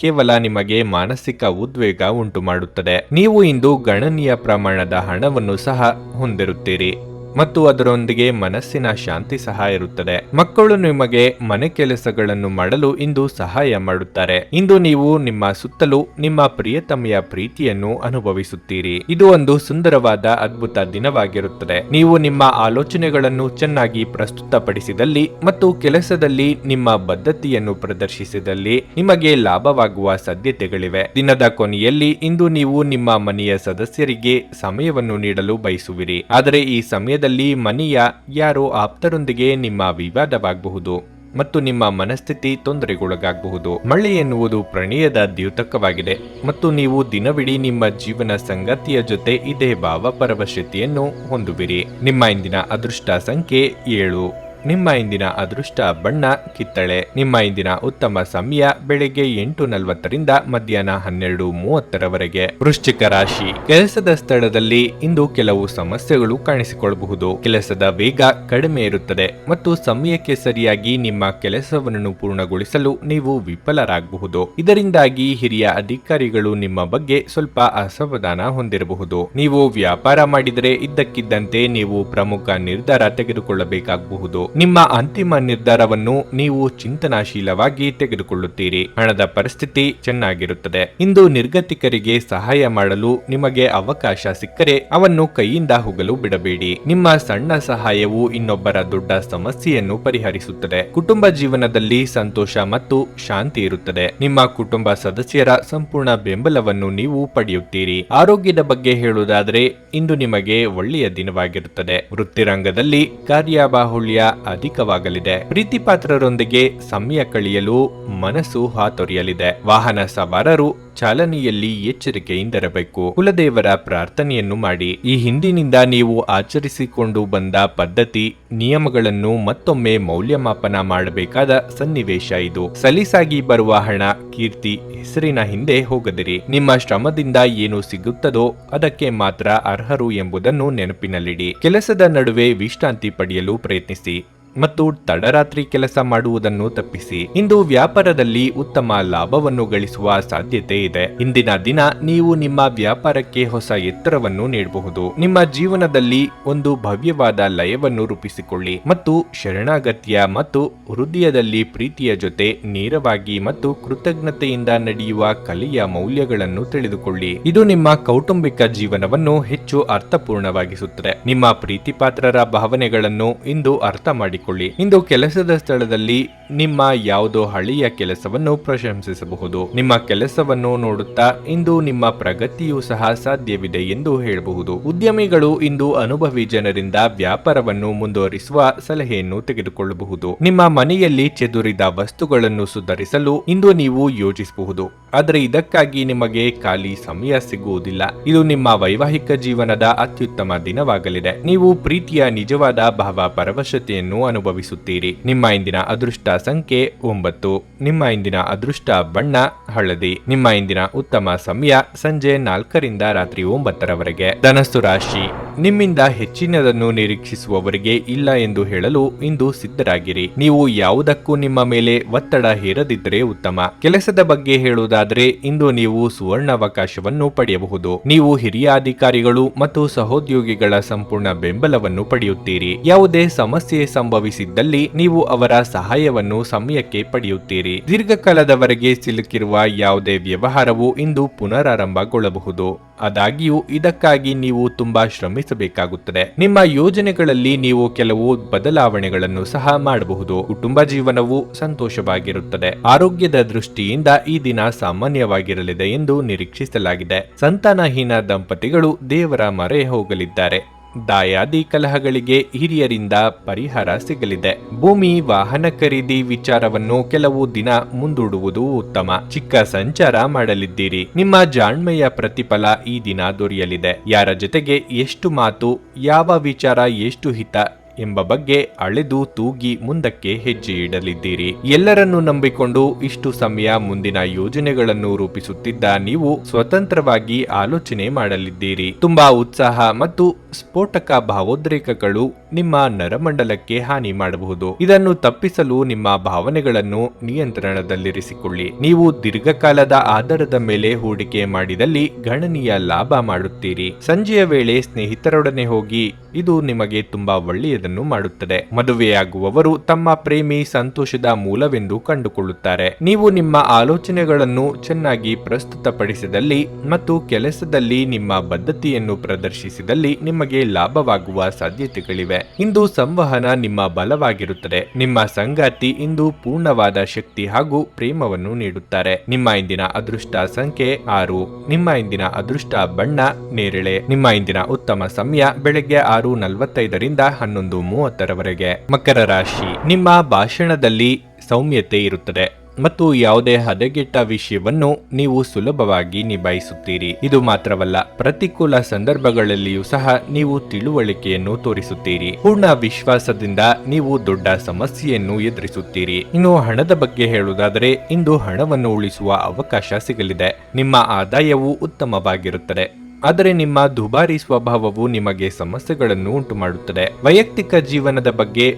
[SPEAKER 1] ಕೇವಲ ನಿಮಗೆ ಮಾನಸಿಕ ಉದ್ವೇಗ ಉಂಟು ಮಾಡುತ್ತದೆ. ನೀವು ಇಂದು ಗಣನೀಯ ಪ್ರಮಾಣದ ಹಣವನ್ನು ಸಹ ಹೊಂದಿರುತ್ತೀರಿ ಮತ್ತು ಅದರೊಂದಿಗೆ ಮನಸ್ಸಿನ ಶಾಂತಿ ಸಹ ಇರುತ್ತದೆ. ಮಕ್ಕಳು ನಿಮಗೆ ಮನೆ ಕೆಲಸಗಳನ್ನು ಮಾಡಲು ಇಂದು ಸಹಾಯ ಮಾಡುತ್ತಾರೆ. ಇಂದು ನೀವು ನಿಮ್ಮ ಸುತ್ತಲೂ ನಿಮ್ಮ ಪ್ರಿಯತಮೆಯ ಪ್ರೀತಿಯನ್ನು ಅನುಭವಿಸುತ್ತೀರಿ. ಇದು ಒಂದು ಸುಂದರವಾದ ಅದ್ಭುತ ದಿನವಾಗಿರುತ್ತದೆ. ನೀವು ನಿಮ್ಮ ಆಲೋಚನೆಗಳನ್ನು ಚೆನ್ನಾಗಿ ಪ್ರಸ್ತುತಪಡಿಸಿದಲ್ಲಿ ಮತ್ತು ಕೆಲಸದಲ್ಲಿ ನಿಮ್ಮ ಬದ್ಧತೆಯನ್ನು ಪ್ರದರ್ಶಿಸಿದಲ್ಲಿ ನಿಮಗೆ ಲಾಭವಾಗುವ ಸಾಧ್ಯತೆಗಳಿವೆ. ದಿನದ ಕೊನೆಯಲ್ಲಿ ಇಂದು ನೀವು ನಿಮ್ಮ ಮನೆಯ ಸದಸ್ಯರಿಗೆ ಸಮಯವನ್ನು ನೀಡಲು ಬಯಸುವಿರಿ. ಆದರೆ ಈ ಸಮಯದಲ್ಲಿ ಮನೆಯ ಯಾರೋ ಆಪ್ತರೊಂದಿಗೆ ನಿಮ್ಮ ವಿವಾದವಾಗಬಹುದು ಮತ್ತು ನಿಮ್ಮ ಮನಸ್ಥಿತಿ ತೊಂದರೆಗೊಳಗಾಗಬಹುದು. ಮಳೆ ಎನ್ನುವುದು ಪ್ರಣಯದ ದ್ಯೋತಕವಾಗಿದೆ ಮತ್ತು ನೀವು ದಿನವಿಡೀ ನಿಮ್ಮ ಜೀವನ ಸಂಗಾತಿಯ ಜೊತೆ ಇದೇ ಭಾವಪರವಶತೆಯನ್ನು ಹೊಂದುವಿರಿ. ನಿಮ್ಮ ಇಂದಿನ ಅದೃಷ್ಟ ಸಂಖ್ಯೆ 7. ನಿಮ್ಮ ಇಂದಿನ ಅದೃಷ್ಟ ಬಣ್ಣ ಕಿತ್ತಳೆ. ನಿಮ್ಮ ಇಂದಿನ ಉತ್ತಮ ಸಮಯ ಬೆಳಗ್ಗೆ 8:40 ರಿಂದ ಮಧ್ಯಾಹ್ನ 12:30 ವೃಶ್ಚಿಕ ರಾಶಿ, ಕೆಲಸದ ಸ್ಥಳದಲ್ಲಿ ಇಂದು ಕೆಲವು ಸಮಸ್ಯೆಗಳು ಕಾಣಿಸಿಕೊಳ್ಳಬಹುದು. ಕೆಲಸದ ವೇಗ ಕಡಿಮೆ ಇರುತ್ತದೆ ಮತ್ತು ಸಮಯಕ್ಕೆ ಸರಿಯಾಗಿ ನಿಮ್ಮ ಕೆಲಸವನ್ನು ಪೂರ್ಣಗೊಳಿಸಲು ನೀವು ವಿಫಲರಾಗಬಹುದು. ಇದರಿಂದಾಗಿ ಹಿರಿಯ ಅಧಿಕಾರಿಗಳು ನಿಮ್ಮ ಬಗ್ಗೆ ಸ್ವಲ್ಪ ಅಸಮಾಧಾನ ಹೊಂದಿರಬಹುದು. ನೀವು ವ್ಯಾಪಾರ ಮಾಡಿದರೆ ಇದ್ದಕ್ಕಿದ್ದಂತೆ ನೀವು ಪ್ರಮುಖ ನಿರ್ಧಾರ ತೆಗೆದುಕೊಳ್ಳಬೇಕಾಗಬಹುದು. ನಿಮ್ಮ ಅಂತಿಮ ನಿರ್ಧಾರವನ್ನು ನೀವು ಚಿಂತನಾಶೀಲವಾಗಿ ತೆಗೆದುಕೊಳ್ಳುತ್ತೀರಿ. ಹಣದ ಪರಿಸ್ಥಿತಿ ಚೆನ್ನಾಗಿರುತ್ತದೆ. ಇಂದು ನಿರ್ಗತಿಕರಿಗೆ ಸಹಾಯ ಮಾಡಲು ನಿಮಗೆ ಅವಕಾಶ ಸಿಕ್ಕರೆ ಅವನ್ನು ಕೈಯಿಂದ ಹೋಗಲು ಬಿಡಬೇಡಿ. ನಿಮ್ಮ ಸಣ್ಣ ಸಹಾಯವು ಇನ್ನೊಬ್ಬರ ದೊಡ್ಡ ಸಮಸ್ಯೆಯನ್ನು ಪರಿಹರಿಸುತ್ತದೆ. ಕುಟುಂಬ ಜೀವನದಲ್ಲಿ ಸಂತೋಷ ಮತ್ತು ಶಾಂತಿ ಇರುತ್ತದೆ. ನಿಮ್ಮ ಕುಟುಂಬ ಸದಸ್ಯರ ಸಂಪೂರ್ಣ ಬೆಂಬಲವನ್ನು ನೀವು ಪಡೆಯುತ್ತೀರಿ. ಆರೋಗ್ಯದ ಬಗ್ಗೆ ಹೇಳುವುದಾದರೆ ಇಂದು ನಿಮಗೆ ಒಳ್ಳೆಯ ದಿನವಾಗಿರುತ್ತದೆ. ವೃತ್ತಿರಂಗದಲ್ಲಿ ಕಾರ್ಯಬಾಹುಳ್ಯ ಅಧಿಕವಾಗಲಿದೆ. ಪ್ರೀತಿಪಾತ್ರರೊಂದಿಗೆ ಸಮಯ ಕಳೆಯಲು ಮನಸ್ಸು ಹಾತೊರೆಯಲಿದೆ. ವಾಹನ ಸವಾರರು ಚಾಲನೆಯಲ್ಲಿ ಎಚ್ಚರಿಕೆಯಿಂದಿರಬೇಕು. ಕುಲದೇವರ ಪ್ರಾರ್ಥನೆಯನ್ನು ಮಾಡಿ. ಈ ಹಿಂದಿನಿಂದ ನೀವು ಆಚರಿಸಿಕೊಂಡು ಬಂದ ಪದ್ಧತಿ ನಿಯಮಗಳನ್ನು ಮತ್ತೊಮ್ಮೆ ಮೌಲ್ಯಮಾಪನ ಮಾಡಬೇಕಾದ ಸನ್ನಿವೇಶ ಇದು. ಸಲೀಸಾಗಿ ಬರುವ ಹಣ, ಕೀರ್ತಿ, ಹೆಸರಿನ ಹಿಂದೆ ಹೋಗದಿರಿ. ನಿಮ್ಮ ಶ್ರಮದಿಂದ ಏನು ಸಿಗುತ್ತದೋ ಅದಕ್ಕೆ ಮಾತ್ರ ಅರ್ಹರು ಎಂಬುದನ್ನು ನೆನಪಿನಲ್ಲಿಡಿ. ಕೆಲಸದ ನಡುವೆ ವಿಶ್ರಾಂತಿ ಪಡೆಯಲು ಪ್ರಯತ್ನಿಸಿ ಮತ್ತು ತಡರಾತ್ರಿ ಕೆಲಸ ಮಾಡುವುದನ್ನು ತಪ್ಪಿಸಿ. ಇಂದು ವ್ಯಾಪಾರದಲ್ಲಿ ಉತ್ತಮ ಲಾಭವನ್ನು ಗಳಿಸುವ ಸಾಧ್ಯತೆ ಇದೆ. ಇಂದಿನ ದಿನ ನೀವು ನಿಮ್ಮ ವ್ಯಾಪಾರಕ್ಕೆ ಹೊಸ ಎತ್ತರವನ್ನು ನೀಡಬಹುದು. ನಿಮ್ಮ ಜೀವನದಲ್ಲಿ ಒಂದು ಭವ್ಯವಾದ ಲಯವನ್ನು ರೂಪಿಸಿಕೊಳ್ಳಿ ಮತ್ತು ಶರಣಾಗತ್ಯ ಮತ್ತು ಹೃದಯದಲ್ಲಿ ಪ್ರೀತಿಯ ಜೊತೆ ನೇರವಾಗಿ ಮತ್ತು ಕೃತಜ್ಞತೆಯಿಂದ ನಡೆಯುವ ಕಲೆಯ ಮೌಲ್ಯಗಳನ್ನು ತಿಳಿದುಕೊಳ್ಳಿ. ಇದು ನಿಮ್ಮ ಕೌಟುಂಬಿಕ ಜೀವನವನ್ನು ಹೆಚ್ಚು ಅರ್ಥಪೂರ್ಣವಾಗಿಸುತ್ತದೆ. ನಿಮ್ಮ ಪ್ರೀತಿಪಾತ್ರರ ಭಾವನೆಗಳನ್ನು ಇಂದು ಅರ್ಥ ಮಾಡಿಕೊಳ್ಳಿ. ಇಂದು ಕೆಲಸದ ಸ್ಥಳದಲ್ಲಿ ನಿಮ್ಮ ಯಾವುದೋ ಹಳೆಯ ಕೆಲಸವನ್ನು ಪ್ರಶಂಸಿಸಬಹುದು. ನಿಮ್ಮ ಕೆಲಸವನ್ನು ನೋಡುತ್ತಾ ಇಂದು ನಿಮ್ಮ ಪ್ರಗತಿಯೂ ಸಹ ಸಾಧ್ಯವಿದೆ ಎಂದು ಹೇಳಬಹುದು. ಉದ್ಯಮಿಗಳು ಇಂದು ಅನುಭವಿ ಜನರಿಂದ ವ್ಯಾಪಾರವನ್ನು ಮುಂದುವರಿಸುವ ಸಲಹೆಯನ್ನು ತೆಗೆದುಕೊಳ್ಳಬಹುದು. ನಿಮ್ಮ ಮನೆಯಲ್ಲಿ ಚೆದುರಿದ ವಸ್ತುಗಳನ್ನು ಸುಧಾರಿಸಲು ಇಂದು ನೀವು ಯೋಚಿಸಬಹುದು, ಆದರೆ ಇದಕ್ಕಾಗಿ ನಿಮಗೆ ಖಾಲಿ ಸಮಯ ಸಿಗುವುದಿಲ್ಲ. ಇದು ನಿಮ್ಮ ವೈವಾಹಿಕ ಜೀವನದ ಅತ್ಯುತ್ತಮ ದಿನವಾಗಲಿದೆ. ನೀವು ಪ್ರೀತಿಯ ನಿಜವಾದ ಭಾವ ಪರವಶತೆಯನ್ನು ಅನುಭವಿಸುತ್ತೀರಿ. ನಿಮ್ಮ ಇಂದಿನ ಅದೃಷ್ಟ ಸಂಖ್ಯೆ 9. ನಿಮ್ಮ ಇಂದಿನ ಅದೃಷ್ಟ ಬಣ್ಣ ಹಳದಿ. ನಿಮ್ಮ ಇಂದಿನ ಉತ್ತಮ ಸಮಯ ಸಂಜೆ 4 ರಿಂದ ರಾತ್ರಿ 9 ಧನಸ್ಸು ರಾಶಿ, ನಿಮ್ಮಿಂದ ಹೆಚ್ಚಿನದನ್ನು ನಿರೀಕ್ಷಿಸುವವರಿಗೆ ಇಲ್ಲ ಎಂದು ಹೇಳಲು ಇಂದು ಸಿದ್ಧರಾಗಿರಿ. ನೀವು ಯಾವುದಕ್ಕೂ ನಿಮ್ಮ ಮೇಲೆ ಒತ್ತಡ ಹೇರದಿದ್ದರೆ ಉತ್ತಮ. ಕೆಲಸದ ಬಗ್ಗೆ ಹೇಳುವುದಾದರೆ ಇಂದು ನೀವು ಸುವರ್ಣಾವಕಾಶವನ್ನು ಪಡೆಯಬಹುದು. ನೀವು ಹಿರಿಯ ಅಧಿಕಾರಿಗಳು ಮತ್ತು ಸಹೋದ್ಯೋಗಿಗಳ ಸಂಪೂರ್ಣ ಬೆಂಬಲವನ್ನು ಪಡೆಯುತ್ತೀರಿ. ಯಾವುದೇ ಸಮಸ್ಯೆ ಸಂಭವಿಸಿದ್ದಲ್ಲಿ ನೀವು ಅವರ ಸಹಾಯವನ್ನು ಸಮಯಕ್ಕೆ ಪಡೆಯುತ್ತೀರಿ. ದೀರ್ಘಕಾಲದವರೆಗೆ ಸಿಲುಕಿರುವ ಯಾವುದೇ ವ್ಯವಹಾರವು ಇಂದು ಪುನರಾರಂಭಗೊಳ್ಳಬಹುದು. ಆದಾಗ್ಯೂ ಇದಕ್ಕಾಗಿ ನೀವು ತುಂಬಾ ಶ್ರಮಿಸಬೇಕಾಗುತ್ತದೆ. ನಿಮ್ಮ ಯೋಜನೆಗಳಲ್ಲಿ ನೀವು ಕೆಲವು ಬದಲಾವಣೆಗಳನ್ನು ಸಹ ಮಾಡಬಹುದು. ಕುಟುಂಬ ಜೀವನವು ಸಂತೋಷವಾಗಿರುತ್ತದೆ. ಆರೋಗ್ಯದ ದೃಷ್ಟಿಯಿಂದ ಈ ದಿನ ಸಾಮಾನ್ಯವಾಗಿರಲಿದೆ ಎಂದು ನಿರೀಕ್ಷಿಸಲಾಗಿದೆ. ಸಂತಾನಹೀನ ದಂಪತಿಗಳು ದೇವರ ಮೊರೆ ಹೋಗಲಿದ್ದಾರೆ. ದಾಯಾದಿ ಕಲಹಗಳಿಗೆ ಹಿರಿಯರಿಂದ ಪರಿಹಾರ ಸಿಗಲಿದೆ. ಭೂಮಿ ವಾಹನ ಖರೀದಿ ವಿಚಾರವನ್ನು ಕೆಲವು ದಿನ ಮುಂದೂಡುವುದು ಉತ್ತಮ. ಚಿಕ್ಕ ಸಂಚಾರ ಮಾಡಲಿದ್ದೀರಿ. ನಿಮ್ಮ ಜಾಣ್ಮೆಯ ಪ್ರತಿಫಲ ಈ ದಿನ ದೊರೆಯಲಿದೆ. ಯಾರ ಜೊತೆಗೆ ಎಷ್ಟು ಮಾತು, ಯಾವ ವಿಚಾರ ಎಷ್ಟು ಹಿತ ಎಂಬ ಬಗ್ಗೆ ಅಳೆದು ತೂಗಿ ಮುಂದಕ್ಕೆ ಹೆಜ್ಜೆ ಇಡಲಿದ್ದೀರಿ. ಎಲ್ಲರನ್ನೂ ನಂಬಿಕೊಂಡು ಇಷ್ಟು ಸಮಯ ಮುಂದಿನ ಯೋಜನೆಗಳನ್ನು ರೂಪಿಸುತ್ತಿದ್ದ ನೀವು ಸ್ವತಂತ್ರವಾಗಿ ಆಲೋಚನೆ ಮಾಡಲಿದ್ದೀರಿ. ತುಂಬಾ ಉತ್ಸಾಹ ಮತ್ತು ಸ್ಫೋಟಕ ಭಾವೋದ್ರೇಕಗಳು ನಿಮ್ಮ ನರಮಂಡಲಕ್ಕೆ ಹಾನಿ ಮಾಡಬಹುದು. ಇದನ್ನು ತಪ್ಪಿಸಲು ನಿಮ್ಮ ಭಾವನೆಗಳನ್ನು ನಿಯಂತ್ರಣದಲ್ಲಿರಿಸಿಕೊಳ್ಳಿ. ನೀವು ದೀರ್ಘಕಾಲದ ಆಧಾರದ ಮೇಲೆ ಹೂಡಿಕೆ ಮಾಡಿದಲ್ಲಿ ಗಣನೀಯ ಲಾಭ ಮಾಡುತ್ತೀರಿ. ಸಂಜೆಯ ವೇಳೆ ಸ್ನೇಹಿತರೊಡನೆ ಹೋಗಿ, ಇದು ನಿಮಗೆ ತುಂಬಾ ಒಳ್ಳೆಯದನ್ನು ಮಾಡುತ್ತದೆ. ಮದುವೆಯಾಗುವವರು ತಮ್ಮ ಪ್ರೇಮಿ ಸಂತೋಷದ ಮೂಲವೆಂದು ಕಂಡುಕೊಳ್ಳುತ್ತಾರೆ. ನೀವು ನಿಮ್ಮ ಆಲೋಚನೆಗಳನ್ನು ಚೆನ್ನಾಗಿ ಪ್ರಸ್ತುತಪಡಿಸಿದಲ್ಲಿ ಮತ್ತು ಕೆಲಸದಲ್ಲಿ ನಿಮ್ಮ ಬದ್ಧತೆಯನ್ನು ಪ್ರದರ್ಶಿಸಿದಲ್ಲಿ ನಿಮಗೆ ಲಾಭವಾಗುವ ಸಾಧ್ಯತೆಗಳಿವೆ. ಇಂದು ಸಂವಹನ ನಿಮ್ಮ ಬಲವಾಗಿರುತ್ತದೆ. ನಿಮ್ಮ ಸಂಗಾತಿ ಇಂದು ಪೂರ್ಣವಾದ ಶಕ್ತಿ ಹಾಗೂ ಪ್ರೇಮವನ್ನು ನೀಡುತ್ತಾರೆ. ನಿಮ್ಮ ಇಂದಿನ ಅದೃಷ್ಟ ಸಂಖ್ಯೆ 6. ನಿಮ್ಮ ಇಂದಿನ ಅದೃಷ್ಟ ಬಣ್ಣ ನೇರಳೆ. ನಿಮ್ಮ ಇಂದಿನ ಉತ್ತಮ ಸಮಯ ಬೆಳಗ್ಗೆ 6:45 ರಿಂದ 11:30 ಮಕರ ರಾಶಿ, ನಿಮ್ಮ ಭಾಷಣದಲ್ಲಿ ಸೌಮ್ಯತೆ ಇರುತ್ತದೆ ಮತ್ತು ಯಾವುದೇ ಹದಗೆಟ್ಟ ವಿಷಯವನ್ನು ನೀವು ಸುಲಭವಾಗಿ ನಿಭಾಯಿಸುತ್ತೀರಿ. ಇದು ಮಾತ್ರವಲ್ಲ, ಪ್ರತಿಕೂಲ ಸಂದರ್ಭಗಳಲ್ಲಿಯೂ ಸಹ ನೀವು ತಿಳುವಳಿಕೆಯನ್ನು ತೋರಿಸುತ್ತೀರಿ. ಪೂರ್ಣ ವಿಶ್ವಾಸದಿಂದ ನೀವು ದೊಡ್ಡ ಸಮಸ್ಯೆಯನ್ನು ಎದುರಿಸುತ್ತೀರಿ. ಇನ್ನು ಹಣದ ಬಗ್ಗೆ ಹೇಳುವುದಾದರೆ ಇಂದು ಹಣವನ್ನು ಉಳಿಸುವ ಅವಕಾಶ ಸಿಗಲಿದೆ. ನಿಮ್ಮ ಆದಾಯವು ಉತ್ತಮವಾಗಿರುತ್ತದೆ, ಆದರೆ ನಿಮ್ಮ ದುಬಾರಿ ಸ್ವಭಾವವು ನಿಮಗೆ ಸಮಸ್ಯೆಗಳನ್ನು ಉಂಟುಮಾಡುತ್ತದೆ. ವೈಯಕ್ತಿಕ ಜೀವನದ ಬಗ್ಗೆ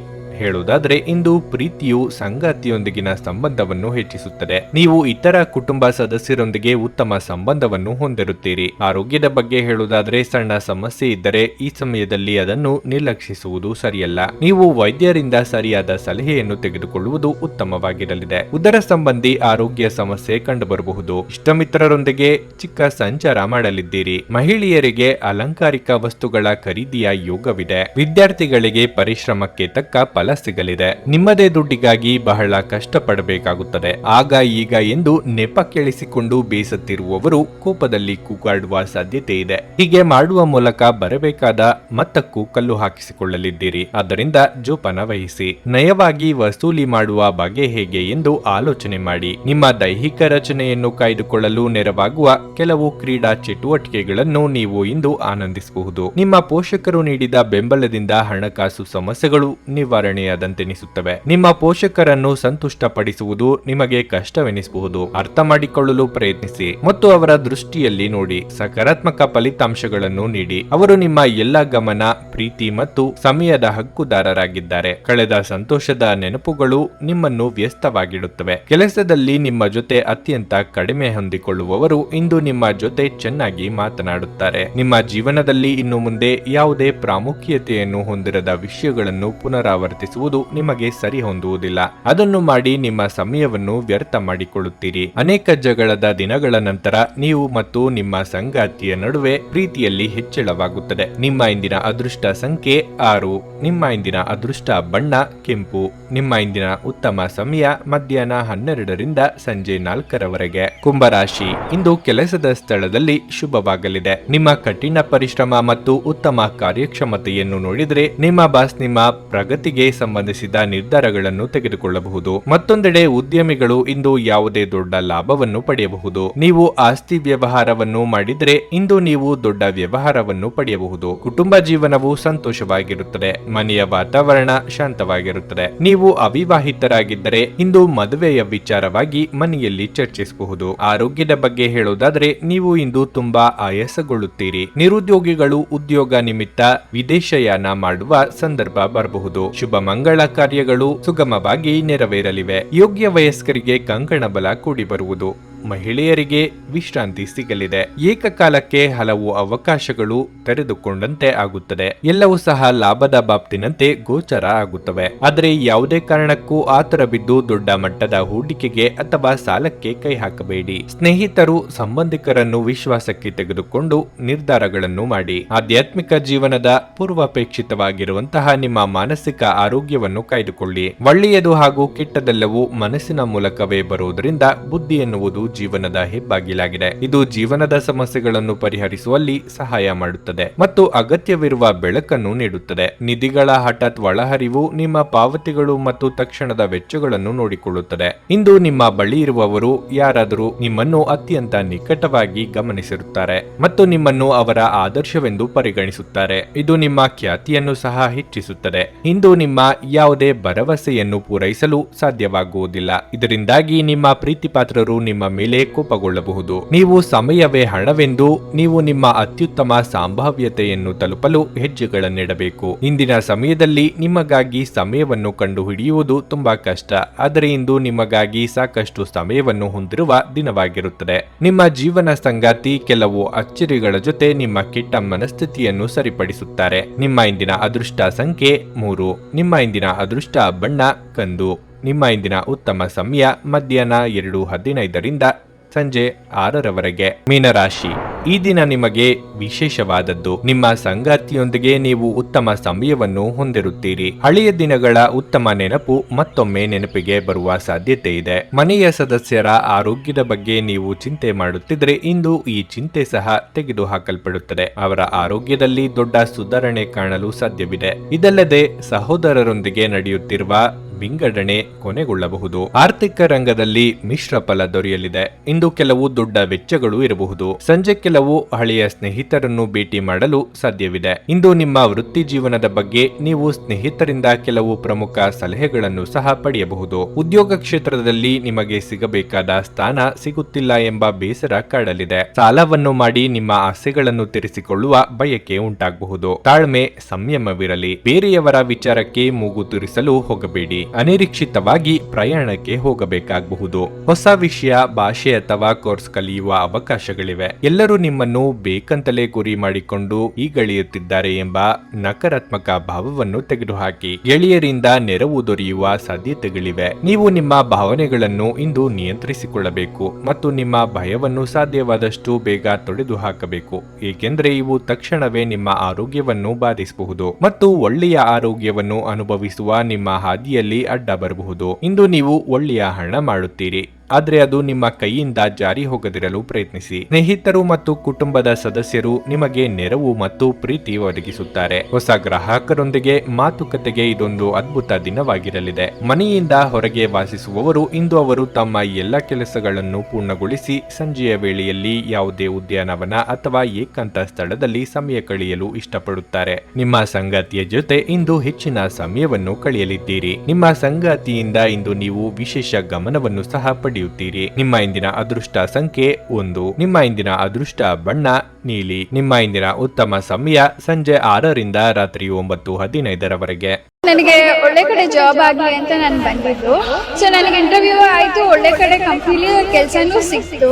[SPEAKER 1] ಹೇಳುವುದಾದರೆ ಇಂದು ಪ್ರೀತಿಯು ಸಂಗಾತಿಯೊಂದಿಗಿನ ಸಂಬಂಧವನ್ನು ಹೆಚ್ಚಿಸುತ್ತದೆ. ನೀವು ಇತರ ಕುಟುಂಬ ಸದಸ್ಯರೊಂದಿಗೆ ಉತ್ತಮ ಸಂಬಂಧವನ್ನು ಹೊಂದಿರುತ್ತೀರಿ. ಆರೋಗ್ಯದ ಬಗ್ಗೆ ಹೇಳುವುದಾದರೆ ಸಣ್ಣ ಸಮಸ್ಯೆ ಇದ್ದರೆ ಈ ಸಮಯದಲ್ಲಿ ಅದನ್ನು ನಿರ್ಲಕ್ಷಿಸುವುದು ಸರಿಯಲ್ಲ. ನೀವು ವೈದ್ಯರಿಂದ ಸರಿಯಾದ ಸಲಹೆಯನ್ನು ತೆಗೆದುಕೊಳ್ಳುವುದು ಉತ್ತಮವಾಗಿರಲಿದೆ. ಉದರ ಸಂಬಂಧಿ ಆರೋಗ್ಯ ಸಮಸ್ಯೆ ಕಂಡುಬರಬಹುದು. ಇಷ್ಟಮಿತ್ರರೊಂದಿಗೆ ಚಿಕ್ಕ ಸಂಚಾರ ಮಾಡಲಿದ್ದೀರಿ. ಮಹಿಳೆಯರಿಗೆ ಅಲಂಕಾರಿಕ ವಸ್ತುಗಳ ಖರೀದಿಯ ಯೋಗವಿದೆ. ವಿದ್ಯಾರ್ಥಿಗಳಿಗೆ ಪರಿಶ್ರಮಕ್ಕೆ ತಕ್ಕ ಫಲ ಸಿಗಲಿದೆ. ನಿಮ್ಮದೇ ದುಡ್ಡಿಗಾಗಿ ಬಹಳ ಕಷ್ಟಪಡಬೇಕಾಗುತ್ತದೆ. ಆಗ ಈಗ ಎಂದು ನೆಪ ಕೇಳಿಸಿಕೊಂಡು ಬೇಸತ್ತಿರುವವರು ಕೋಪದಲ್ಲಿ ಕೂಗಾಡುವ ಸಾಧ್ಯತೆ ಇದೆ. ಹೀಗೆ ಮಾಡುವ ಮೂಲಕ ಬರಬೇಕಾದ ಮೊತ್ತಕ್ಕೂ ಕಲ್ಲು ಹಾಕಿಸಿಕೊಳ್ಳಲಿದ್ದೀರಿ. ಆದ್ದರಿಂದ ಜೋಪಾನ ವಹಿಸಿ. ನಯವಾಗಿ ವಸೂಲಿ ಮಾಡುವ ಬಗೆ ಹೇಗೆ ಎಂದು ಆಲೋಚನೆ ಮಾಡಿ. ನಿಮ್ಮ ದೈಹಿಕ ರಚನೆಯನ್ನು ಕಾಯ್ದುಕೊಳ್ಳಲು ನೆರವಾಗುವ ಕೆಲವು ಕ್ರೀಡಾ ಚಟುವಟಿಕೆಗಳನ್ನು ನೀವು ಇಂದು ಆನಂದಿಸಬಹುದು. ನಿಮ್ಮ ಪೋಷಕರು ನೀಡಿದ ಬೆಂಬಲದಿಂದ ಹಣಕಾಸು ಸಮಸ್ಯೆಗಳು ನಿವಾರಣೆ ಆಕರ್ಷಣೀಯದಂತೆನಿಸುತ್ತವೆ. ನಿಮ್ಮ ಪೋಷಕರನ್ನು ಸಂತುಷ್ಟಪಡಿಸುವುದು ನಿಮಗೆ ಕಷ್ಟವೆನಿಸಬಹುದು. ಅರ್ಥ ಮಾಡಿಕೊಳ್ಳಲು ಪ್ರಯತ್ನಿಸಿ ಮತ್ತು ಅವರ ದೃಷ್ಟಿಯಲ್ಲಿ ನೋಡಿ. ಸಕಾರಾತ್ಮಕ ಫಲಿತಾಂಶಗಳನ್ನು ನೀಡಿ. ಅವರು ನಿಮ್ಮ ಎಲ್ಲ ಗಮನ, ಪ್ರೀತಿ ಮತ್ತು ಸಮಯದ ಹಕ್ಕುದಾರರಾಗಿದ್ದಾರೆ. ಕಳೆದ ಸಂತೋಷದ ನೆನಪುಗಳು ನಿಮ್ಮನ್ನು ವ್ಯಸ್ತವಾಗಿಡುತ್ತವೆ. ಕೆಲಸದಲ್ಲಿ ನಿಮ್ಮ ಜೊತೆ ಅತ್ಯಂತ ಕಡಿಮೆ ಹೊಂದಿಕೊಳ್ಳುವವರು ಇಂದು ನಿಮ್ಮ ಜೊತೆ ಚೆನ್ನಾಗಿ ಮಾತನಾಡುತ್ತಾರೆ. ನಿಮ್ಮ ಜೀವನದಲ್ಲಿ ಇನ್ನು ಮುಂದೆ ಯಾವುದೇ ಪ್ರಾಮುಖ್ಯತೆಯನ್ನು ಹೊಂದಿರದ ವಿಷಯಗಳನ್ನು ಪುನರಾವರ್ತಿಸುವುದು ನಿಮಗೆ ಸರಿ ಹೊಂದುವುದಿಲ್ಲ. ಅದನ್ನು ಮಾಡಿ ನಿಮ್ಮ ಸಮಯವನ್ನು ವ್ಯರ್ಥ ಮಾಡಿಕೊಳ್ಳುತ್ತೀರಿ. ಅನೇಕ ಜಗಳದ ದಿನಗಳ ನಂತರ ನೀವು ಮತ್ತು ನಿಮ್ಮ ಸಂಗಾತಿಯ ನಡುವೆ ಪ್ರೀತಿಯಲ್ಲಿ ಹೆಚ್ಚಳವಾಗುತ್ತದೆ. ನಿಮ್ಮ ಇಂದಿನ ಅದೃಷ್ಟ ಸಂಖ್ಯೆ 6. ನಿಮ್ಮ ಇಂದಿನ ಅದೃಷ್ಟ ಬಣ್ಣ ಕೆಂಪು. ನಿಮ್ಮ ಇಂದಿನ ಉತ್ತಮ ಸಮಯ ಮಧ್ಯಾಹ್ನ 12ರಿಂದ ಸಂಜೆ 4ರವರೆಗೆ. ಕುಂಭರಾಶಿ, ಇಂದು ಕೆಲಸದ ಸ್ಥಳದಲ್ಲಿ ಶುಭವಾಗಲಿದೆ. ನಿಮ್ಮ ಕಠಿಣ ಪರಿಶ್ರಮ ಮತ್ತು ಉತ್ತಮ ಕಾರ್ಯಕ್ಷಮತೆಯನ್ನು ನೋಡಿದರೆ ನಿಮ್ಮ ಬಾಸ್ ನಿಮ್ಮ ಪ್ರಗತಿಗೆ ಸಂಬಂಧಿಸಿದ ನಿರ್ಧಾರಗಳನ್ನು ತೆಗೆದುಕೊಳ್ಳಬಹುದು. ಮತ್ತೊಂದೆಡೆ ಉದ್ಯಮಿಗಳು ಇಂದು ಯಾವುದೇ ದೊಡ್ಡ ಲಾಭವನ್ನು ಪಡೆಯಬಹುದು. ನೀವು ಆಸ್ತಿ ವ್ಯವಹಾರವನ್ನು ಮಾಡಿದರೆ ಇಂದು ನೀವು ದೊಡ್ಡ ವ್ಯವಹಾರವನ್ನು ಪಡೆಯಬಹುದು. ಕುಟುಂಬ ಜೀವನವು ಸಂತೋಷವಾಗಿರುತ್ತದೆ. ಮನೆಯ ವಾತಾವರಣ ಶಾಂತವಾಗಿರುತ್ತದೆ. ನೀವು ಅವಿವಾಹಿತರಾಗಿದ್ದರೆ ಇಂದು ಮದುವೆಯ ವಿಚಾರವಾಗಿ ಮನೆಯಲ್ಲಿ ಚರ್ಚಿಸಬಹುದು. ಆರೋಗ್ಯದ ಬಗ್ಗೆ ಹೇಳುವುದಾದರೆ ನೀವು ಇಂದು ತುಂಬಾ ಆಯಾಸಗೊಳ್ಳುತ್ತೀರಿ. ನಿರುದ್ಯೋಗಿಗಳು ಉದ್ಯೋಗ ನಿಮಿತ್ತ ವಿದೇಶಯಾನ ಮಾಡುವ ಸಂದರ್ಭ ಬರಬಹುದು. ಶುಭ ಮಂಗಳ ಕಾರ್ಯಗಳು ಸುಗಮವಾಗಿ ನೆರವೇರಲಿವೆ. ಯೋಗ್ಯ ವಯಸ್ಕರಿಗೆ ಕಂಕಣ ಬಲ ಕೂಡಿ ಬರುವುದು. ಮಹಿಳೆಯರಿಗೆ ವಿಶ್ರಾಂತಿ ಸಿಗಲಿದೆ. ಏಕಕಾಲಕ್ಕೆ ಹಲವು ಅವಕಾಶಗಳು ತೆರೆದುಕೊಂಡಂತೆ ಆಗುತ್ತದೆ. ಎಲ್ಲವೂ ಸಹ ಲಾಭದ ಬಾಬ್ತಿನಂತೆ ಗೋಚರ ಆಗುತ್ತವೆ. ಆದರೆ ಯಾವುದೇ ಕಾರಣಕ್ಕೂ ಆತರ ಬಿದ್ದು ದೊಡ್ಡ ಮಟ್ಟದ ಹೂಡಿಕೆಗೆ ಅಥವಾ ಸಾಲಕ್ಕೆ ಕೈ ಹಾಕಬೇಡಿ. ಸ್ನೇಹಿತರು, ಸಂಬಂಧಿಕರನ್ನು ವಿಶ್ವಾಸಕ್ಕೆ ತೆಗೆದುಕೊಂಡು ನಿರ್ಧಾರಗಳನ್ನು ಮಾಡಿ. ಆಧ್ಯಾತ್ಮಿಕ ಜೀವನದ ಪೂರ್ವಾಪೇಕ್ಷಿತವಾಗಿರುವಂತಹ ನಿಮ್ಮ ಮಾನಸಿಕ ಆರೋಗ್ಯವನ್ನು ಕಾಯ್ದುಕೊಳ್ಳಿ. ಒಳ್ಳೆಯದು ಹಾಗೂ ಕೆಟ್ಟದೆಲ್ಲವೂ ಮನಸ್ಸಿನ ಮೂಲಕವೇ ಬರುವುದರಿಂದ ಬುದ್ಧಿ ಎನ್ನುವುದು ಜೀವನದ ಹೆಬ್ಬಾಗಿಲಾಗಿದೆ. ಇದು ಜೀವನದ ಸಮಸ್ಯೆಗಳನ್ನು ಪರಿಹರಿಸುವಲ್ಲಿ ಸಹಾಯ ಮಾಡುತ್ತದೆ ಮತ್ತು ಅಗತ್ಯವಿರುವ ಬೆಳಕನ್ನು ನೀಡುತ್ತದೆ. ನಿಧಿಗಳ ಹಠಾತ್ ಒಳಹರಿವು ನಿಮ್ಮ ಪಾವತಿಗಳು ಮತ್ತು ತಕ್ಷಣದ ವೆಚ್ಚಗಳನ್ನು ನೋಡಿಕೊಳ್ಳುತ್ತದೆ. ಇಂದು ನಿಮ್ಮ ಬಳಿ ಇರುವವರು ಯಾರಾದರೂ ನಿಮ್ಮನ್ನು ಅತ್ಯಂತ ನಿಕಟವಾಗಿ ಗಮನಿಸಿರುತ್ತಾರೆ ಮತ್ತು ನಿಮ್ಮನ್ನು ಅವರ ಆದರ್ಶವೆಂದು ಪರಿಗಣಿಸುತ್ತಾರೆ. ಇದು ನಿಮ್ಮ ಖ್ಯಾತಿಯನ್ನು ಸಹ ಹೆಚ್ಚಿಸುತ್ತದೆ. ಇಂದು ನಿಮ್ಮ ಯಾವುದೇ ಭರವಸೆಯನ್ನು ಪೂರೈಸಲು ಸಾಧ್ಯವಾಗುವುದಿಲ್ಲ. ಇದರಿಂದಾಗಿ ನಿಮ್ಮ ಪ್ರೀತಿಪಾತ್ರರು ನಿಮ್ಮ ಮೇಲೆ ಕೋಪಗೊಳ್ಳಬಹುದು. ನೀವು ಸಮಯವೇ ಹಣವೆಂದು ನೀವು ನಿಮ್ಮ ಅತ್ಯುತ್ತಮ ಸಂಭಾವ್ಯತೆಯನ್ನು ತಲುಪಲು ಹೆಜ್ಜೆಗಳನ್ನಿಡಬೇಕು. ಇಂದಿನ ಸಮಯದಲ್ಲಿ ನಿಮಗಾಗಿ ಸಮಯವನ್ನು ಕಂಡುಹಿಡಿಯುವುದು ತುಂಬಾ ಕಷ್ಟ. ಆದರೆ ಇಂದು ನಿಮಗಾಗಿ ಸಾಕಷ್ಟು ಸಮಯವನ್ನು ಹೊಂದಿರುವ ದಿನವಾಗಿರುತ್ತದೆ. ನಿಮ್ಮ ಜೀವನ ಸಂಗಾತಿ ಕೆಲವು ಅಚ್ಚರಿಗಳ ಜೊತೆ ನಿಮ್ಮ ಕೆಟ್ಟ ಮನಸ್ಥಿತಿಯನ್ನು ಸರಿಪಡಿಸುತ್ತಾರೆ. ನಿಮ್ಮ ಇಂದಿನ ಅದೃಷ್ಟ ಸಂಖ್ಯೆ 3. ನಿಮ್ಮ ಇಂದಿನ ಅದೃಷ್ಟ ಬಣ್ಣ ಕಂದು. ನಿಮ್ಮ ಇಂದಿನ ಉತ್ತಮ ಸಮಯ ಮಧ್ಯಾಹ್ನ 2:15ರಿಂದ ಸಂಜೆ 6ರವರೆಗೆ. ಮೀನರಾಶಿ, ಈ ದಿನ ನಿಮಗೆ ವಿಶೇಷವಾದದ್ದು. ನಿಮ್ಮ ಸಂಗಾತಿಯೊಂದಿಗೆ ನೀವು ಉತ್ತಮ ಸಮಯವನ್ನು ಹೊಂದಿರುತ್ತೀರಿ. ಹಳೆಯ ದಿನಗಳ ಉತ್ತಮ ನೆನಪು ಮತ್ತೊಮ್ಮೆ ನೆನಪಿಗೆ ಬರುವ ಸಾಧ್ಯತೆ ಇದೆ. ಮನೆಯ ಸದಸ್ಯರ ಆರೋಗ್ಯದ ಬಗ್ಗೆ ನೀವು ಚಿಂತೆ ಮಾಡುತ್ತಿದ್ರೆ ಇಂದು ಈ ಚಿಂತೆ ಸಹ ತೆಗೆದುಹಾಕಲ್ಪಡುತ್ತದೆ. ಅವರ ಆರೋಗ್ಯದಲ್ಲಿ ದೊಡ್ಡ ಸುಧಾರಣೆ ಕಾಣಲು ಸಾಧ್ಯವಿದೆ. ಇದಲ್ಲದೆ ಸಹೋದರರೊಂದಿಗೆ ನಡೆಯುತ್ತಿರುವ ವಿಂಗಡಣೆ ಕೊನೆಗೊಳ್ಳಬಹುದು. ಆರ್ಥಿಕ ರಂಗದಲ್ಲಿ ಮಿಶ್ರ ಫಲ ದೊರೆಯಲಿದೆ. ಇಂದು ಕೆಲವು ದೊಡ್ಡ ವೆಚ್ಚಗಳು ಇರಬಹುದು. ಸಂಜೆ ಕೆಲವು ಹಳೆಯ ಸ್ನೇಹಿತರನ್ನು ಭೇಟಿ ಮಾಡಲು ಸಾಧ್ಯವಿದೆ. ಇಂದು ನಿಮ್ಮ ವೃತ್ತಿ ಜೀವನದ ಬಗ್ಗೆ ನೀವು ಸ್ನೇಹಿತರಿಂದ ಕೆಲವು ಪ್ರಮುಖ ಸಲಹೆಗಳನ್ನು ಸಹ ಪಡೆಯಬಹುದು. ಉದ್ಯೋಗ ಕ್ಷೇತ್ರದಲ್ಲಿ ನಿಮಗೆ ಸಿಗಬೇಕಾದ ಸ್ಥಾನ ಸಿಗುತ್ತಿಲ್ಲ ಎಂಬ ಬೇಸರ ಕಾಡಲಿದೆ. ಸಾಲವನ್ನು ಮಾಡಿ ನಿಮ್ಮ ಆಸೆಗಳನ್ನು ತೀರಿಸಿಕೊಳ್ಳುವ ಬಯಕೆ ಉಂಟಾಗಬಹುದು. ತಾಳ್ಮೆ, ಸಂಯಮವಿರಲಿ. ಬೇರೆಯವರ ವಿಚಾರಕ್ಕೆ ಮೂಗು ತೂರಿಸಲು ಹೋಗಬೇಡಿ. ಅನಿರೀಕ್ಷಿತವಾಗಿ ಪ್ರಯಾಣಕ್ಕೆ ಹೋಗಬೇಕಾಗಬಹುದು. ಹೊಸ ವಿಷಯ, ಭಾಷೆ ಅಥವಾ ಕೋರ್ಸ್ ಕಲಿಯುವ ಅವಕಾಶಗಳಿವೆ. ಎಲ್ಲರೂ ನಿಮ್ಮನ್ನು ಬೇಕಂತಲೇ ಗುರಿ ಮಾಡಿಕೊಂಡು ಹೀಗಳೆಯುತ್ತಿದ್ದಾರೆ ಎಂಬ ನಕಾರಾತ್ಮಕ ಭಾವವನ್ನು ತೆಗೆದುಹಾಕಿ. ಗೆಳೆಯರಿಂದ ನೆರವು ದೊರೆಯುವ ಸಾಧ್ಯತೆಗಳಿವೆ. ನೀವು ನಿಮ್ಮ ಭಾವನೆಗಳನ್ನು ಇಂದು ನಿಯಂತ್ರಿಸಿಕೊಳ್ಳಬೇಕು ಮತ್ತು ನಿಮ್ಮ ಭಯವನ್ನು ಸಾಧ್ಯವಾದಷ್ಟು ಬೇಗ ತೊಡೆದು ಹಾಕಬೇಕು. ಏಕೆಂದರೆ ಇವು ತಕ್ಷಣವೇ ನಿಮ್ಮ ಆರೋಗ್ಯವನ್ನು ಬಾಧಿಸಬಹುದು ಮತ್ತು ಒಳ್ಳೆಯ ಆರೋಗ್ಯವನ್ನು ಅನುಭವಿಸುವ ನಿಮ್ಮ ಹಾದಿಯಲ್ಲಿ ಅಡ್ಡ ಬರಬಹುದು. ಇಂದು ನೀವು ಒಳ್ಳೆಯ ಹಣ ಮಾಡುತ್ತೀರಿ. ಆದ್ರೆ ಅದು ನಿಮ್ಮ ಕೈಯಿಂದ ಜಾರಿ ಹೋಗದಿರಲು ಪ್ರಯತ್ನಿಸಿ. ಸ್ನೇಹಿತರು ಮತ್ತು ಕುಟುಂಬದ ಸದಸ್ಯರು ನಿಮಗೆ ನೆರವು ಮತ್ತು ಪ್ರೀತಿ ಒದಗಿಸುತ್ತಾರೆ. ಹೊಸ ಗ್ರಾಹಕರೊಂದಿಗೆ ಮಾತುಕತೆಗೆ ಇದೊಂದು ಅದ್ಭುತ ದಿನವಾಗಿರಲಿದೆ. ಮನೆಯಿಂದ ಹೊರಗೆ ವಾಸಿಸುವವರು ಇಂದು ಅವರು ತಮ್ಮ ಎಲ್ಲ ಕೆಲಸಗಳನ್ನು ಪೂರ್ಣಗೊಳಿಸಿ ಸಂಜೆಯ ವೇಳೆಯಲ್ಲಿ ಯಾವುದೇ ಉದ್ಯಾನವನ ಅಥವಾ ಏಕಾಂತ ಸ್ಥಳದಲ್ಲಿ ಸಮಯ ಕಳೆಯಲು ಇಷ್ಟಪಡುತ್ತಾರೆ. ನಿಮ್ಮ ಸಂಗಾತಿಯ ಜೊತೆ ಇಂದು ಹೆಚ್ಚಿನ ಸಮಯವನ್ನು ಕಳೆಯಲಿದ್ದೀರಿ. ನಿಮ್ಮ ಸಂಗಾತಿಯಿಂದ ಇಂದು ನೀವು ವಿಶೇಷ ಗಮನವನ್ನು ಸಹ ಪಡೆಯುತ್ತೀರಿ. ನಿಮ್ಮ ಇಂದಿನ ಅದೃಷ್ಟ ಸಂಖ್ಯೆ 1. ನಿಮ್ಮ ಇಂದಿನ ಅದೃಷ್ಟ ಬಣ್ಣ ನೀಲಿ. ನಿಮ್ಮ ಇಂದಿನ ಉತ್ತಮ ಸಮಯ ಸಂಜೆ 6ರಿಂದ ರಾತ್ರಿ 9:15
[SPEAKER 3] ನನಗೆ ಒಳ್ಳೆ ಕಡೆ ಜಾಬ್ ಆಗಲಿ ಅಂತ ನಾನು ಬಂದಿದ್ದು. ಸೊ ನನಗೆ ಇಂಟರ್ವ್ಯೂ ಆಯ್ತು, ಒಳ್ಳೆ ಕಡೆ ಕಂಪ್ನಿಲಿ ಕೆಲಸನೂ ಸಿಕ್ತು.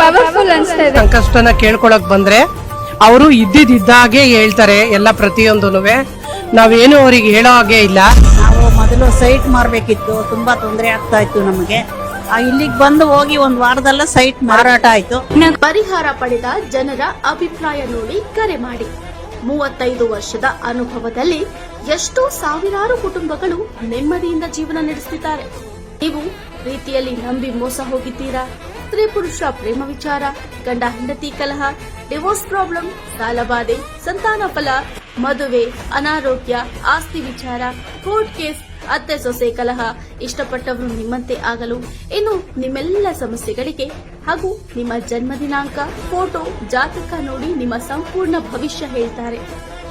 [SPEAKER 3] ಪವರ್ಫುಲ್ ಅನ್ಸ್ತಾ ಇದೆ.
[SPEAKER 4] ಸಂಕಷ್ಟನ ಕೇಳ್ಕೊಳಕ್ ಬಂದ್ರೆ ಅವರು ಇದ್ದಿದ್ದಾಗೆ ಹೇಳ್ತಾರೆ ಎಲ್ಲ ಪ್ರತಿಯೊಂದೂನುವೆ. ನಾವೇನು ಅವ್ರಿಗೆ ಹೇಳೋ ಹಾಗೆ ಇಲ್ಲ.
[SPEAKER 5] ನಾವು ಮೊದಲು ಸೈಟ್ ಮಾರಬೇಕಿತ್ತು, ತುಂಬಾ ತೊಂದರೆ ಆಗ್ತಾ ಇತ್ತು ನಮಗೆ. ಇಲ್ಲಿಗೆ ಬಂದು ಹೋಗಿ ಒಂದು ವಾರದಲ್ಲ ಸೈಟ್ ಮಾರಾಟ ಆಯ್ತು.
[SPEAKER 6] ಪರಿಹಾರ ಪಡೆದ ಜನರ ಅಭಿಪ್ರಾಯ ನೋಡಿ ಕರೆ ಮಾಡಿ. 35 ವರ್ಷದ ಅನುಭವದಲ್ಲಿ ಎಷ್ಟೋ ಸಾವಿರಾರು ಕುಟುಂಬಗಳು ನೆಮ್ಮದಿಯಿಂದ ಜೀವನ ನಡೆಸುತ್ತಿದ್ದಾರೆ. ನೀವು ಪ್ರೀತಿಯಲ್ಲಿ ನಂಬಿ ಮೋಸ ಹೋಗಿದ್ದೀರಾ? ಸ್ತ್ರೀ ಪುರುಷ ಪ್ರೇಮ ವಿಚಾರ, ಗಂಡ ಹೆಂಡತಿ ಕಲಹ, ಡಿವೋರ್ಸ್ ಪ್ರಾಬ್ಲಮ್, ಸಾಲಬಾಧೆ, ಸಂತಾನ ಫಲ, ಮದುವೆ, ಅನಾರೋಗ್ಯ, ಆಸ್ತಿ ವಿಚಾರ, ಕೋರ್ಟ್ ಕೇಸ್, ಅತ್ತೆ ಸೊಸೆ ಕಲಹ, ಇಷ್ಟಪಟ್ಟವರು ನಿಮ್ಮಂತೆ ಆಗಲು, ಇನ್ನು ನಿಮ್ಮೆಲ್ಲ ಸಮಸ್ಯೆಗಳಿಗೆ ಹಾಗೂ ನಿಮ್ಮ ಜನ್ಮ ದಿನಾಂಕ, ಫೋಟೋ, ಜಾತಕ ನೋಡಿ ನಿಮ್ಮ ಸಂಪೂರ್ಣ ಭವಿಷ್ಯ ಹೇಳ್ತಾರೆ.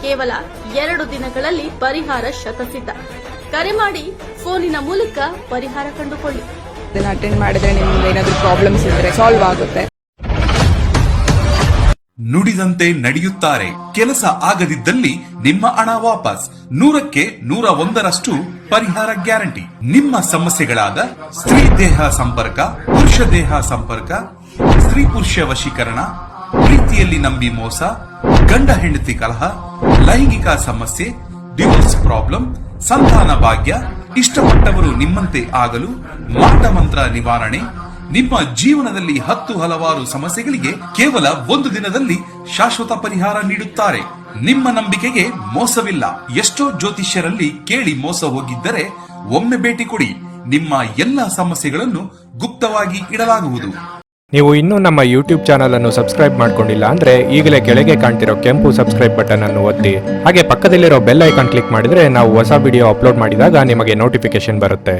[SPEAKER 6] ಕೇವಲ 2 ದಿನಗಳಲ್ಲಿ ಪರಿಹಾರ ಶತಸಿದ್ಧ. ಕರೆ ಮಾಡಿ ಫೋನಿನ ಮೂಲಕ ಪರಿಹಾರ ಕಂಡುಕೊಳ್ಳಿ.
[SPEAKER 7] ಅಟೆಂಡ್ ಮಾಡಿದ್ರೆ ನಿಮ್ಗೆ ಏನಾದರೂ ಪ್ರಾಬ್ಲಮ್ಸ್ ಇದ್ರೆ ಸಾಲ್ವ್ ಆಗುತ್ತೆ.
[SPEAKER 2] ನುಡಿದಂತೆ ನಡೆಯುತ್ತಾರೆ. ಕೆಲಸ ಆಗದಿದ್ದಲ್ಲಿ ನಿಮ್ಮ ಹಣ ವಾಪಸ್. 100ಕ್ಕೆ 101ರಷ್ಟು ಪರಿಹಾರ ಗ್ಯಾರಂಟಿ. ನಿಮ್ಮ ಸಮಸ್ಯೆಗಳಾದ ಸ್ತ್ರೀ ದೇಹ ಸಂಪರ್ಕ, ಪುರುಷ ದೇಹ ಸಂಪರ್ಕ, ಸ್ತ್ರೀ ಪುರುಷ ವಶೀಕರಣ, ಪ್ರೀತಿಯಲ್ಲಿ ನಂಬಿ ಮೋಸ, ಗಂಡ ಹೆಂಡತಿ ಕಲಹ, ಲೈಂಗಿಕ ಸಮಸ್ಯೆ, ಡಿವೋರ್ಸ್ ಪ್ರಾಬ್ಲಮ್, ಸಂತಾನ ಭಾಗ್ಯ, ಇಷ್ಟಪಟ್ಟವರು ನಿಮ್ಮಂತೆ ಆಗಲು, ಮಾಟ ಮಂತ್ರ ನಿವಾರಣೆ, ನಿಮ್ಮ ಜೀವನದಲ್ಲಿ 10 ಹಲವಾರು ಸಮಸ್ಯೆಗಳಿಗೆ ಕೇವಲ 1 ದಿನದಲ್ಲಿ ಶಾಶ್ವತ ಪರಿಹಾರ ನೀಡುತ್ತಾರೆ. ನಿಮ್ಮ ನಂಬಿಕೆಗೆ ಮೋಸವಿಲ್ಲ. ಎಷ್ಟೋ ಜ್ಯೋತಿಷ್ಯರಲ್ಲಿ ಕೇಳಿ ಮೋಸ ಹೋಗಿದ್ದರೆ ಒಮ್ಮೆ ಭೇಟಿ ಕೊಡಿ. ನಿಮ್ಮ ಎಲ್ಲ ಸಮಸ್ಯೆಗಳನ್ನು ಗುಪ್ತವಾಗಿ ಇಡಲಾಗುವುದು.
[SPEAKER 1] ನೀವು ಇನ್ನೂ ನಮ್ಮ ಯೂಟ್ಯೂಬ್ ಚಾನಲ್ ಅನ್ನು ಸಬ್ಸ್ಕ್ರೈಬ್ ಮಾಡ್ಕೊಂಡಿಲ್ಲ ಅಂದ್ರೆ ಈಗಲೇ ಕೆಳಗೆ ಕಾಣ್ತಿರೋ ಕೆಂಪು ಸಬ್ಸ್ಕ್ರೈಬ್ ಬಟನ್ ಅನ್ನು ಒತ್ತಿ. ಹಾಗೆ ಪಕ್ಕದಲ್ಲಿರೋ ಬೆಲ್ ಐಕಾನ್ ಕ್ಲಿಕ್ ಮಾಡಿದ್ರೆ ನಾವು ಹೊಸ ವಿಡಿಯೋ ಅಪ್ಲೋಡ್ ಮಾಡಿದಾಗ ನಿಮಗೆ ನೋಟಿಫಿಕೇಶನ್ ಬರುತ್ತೆ.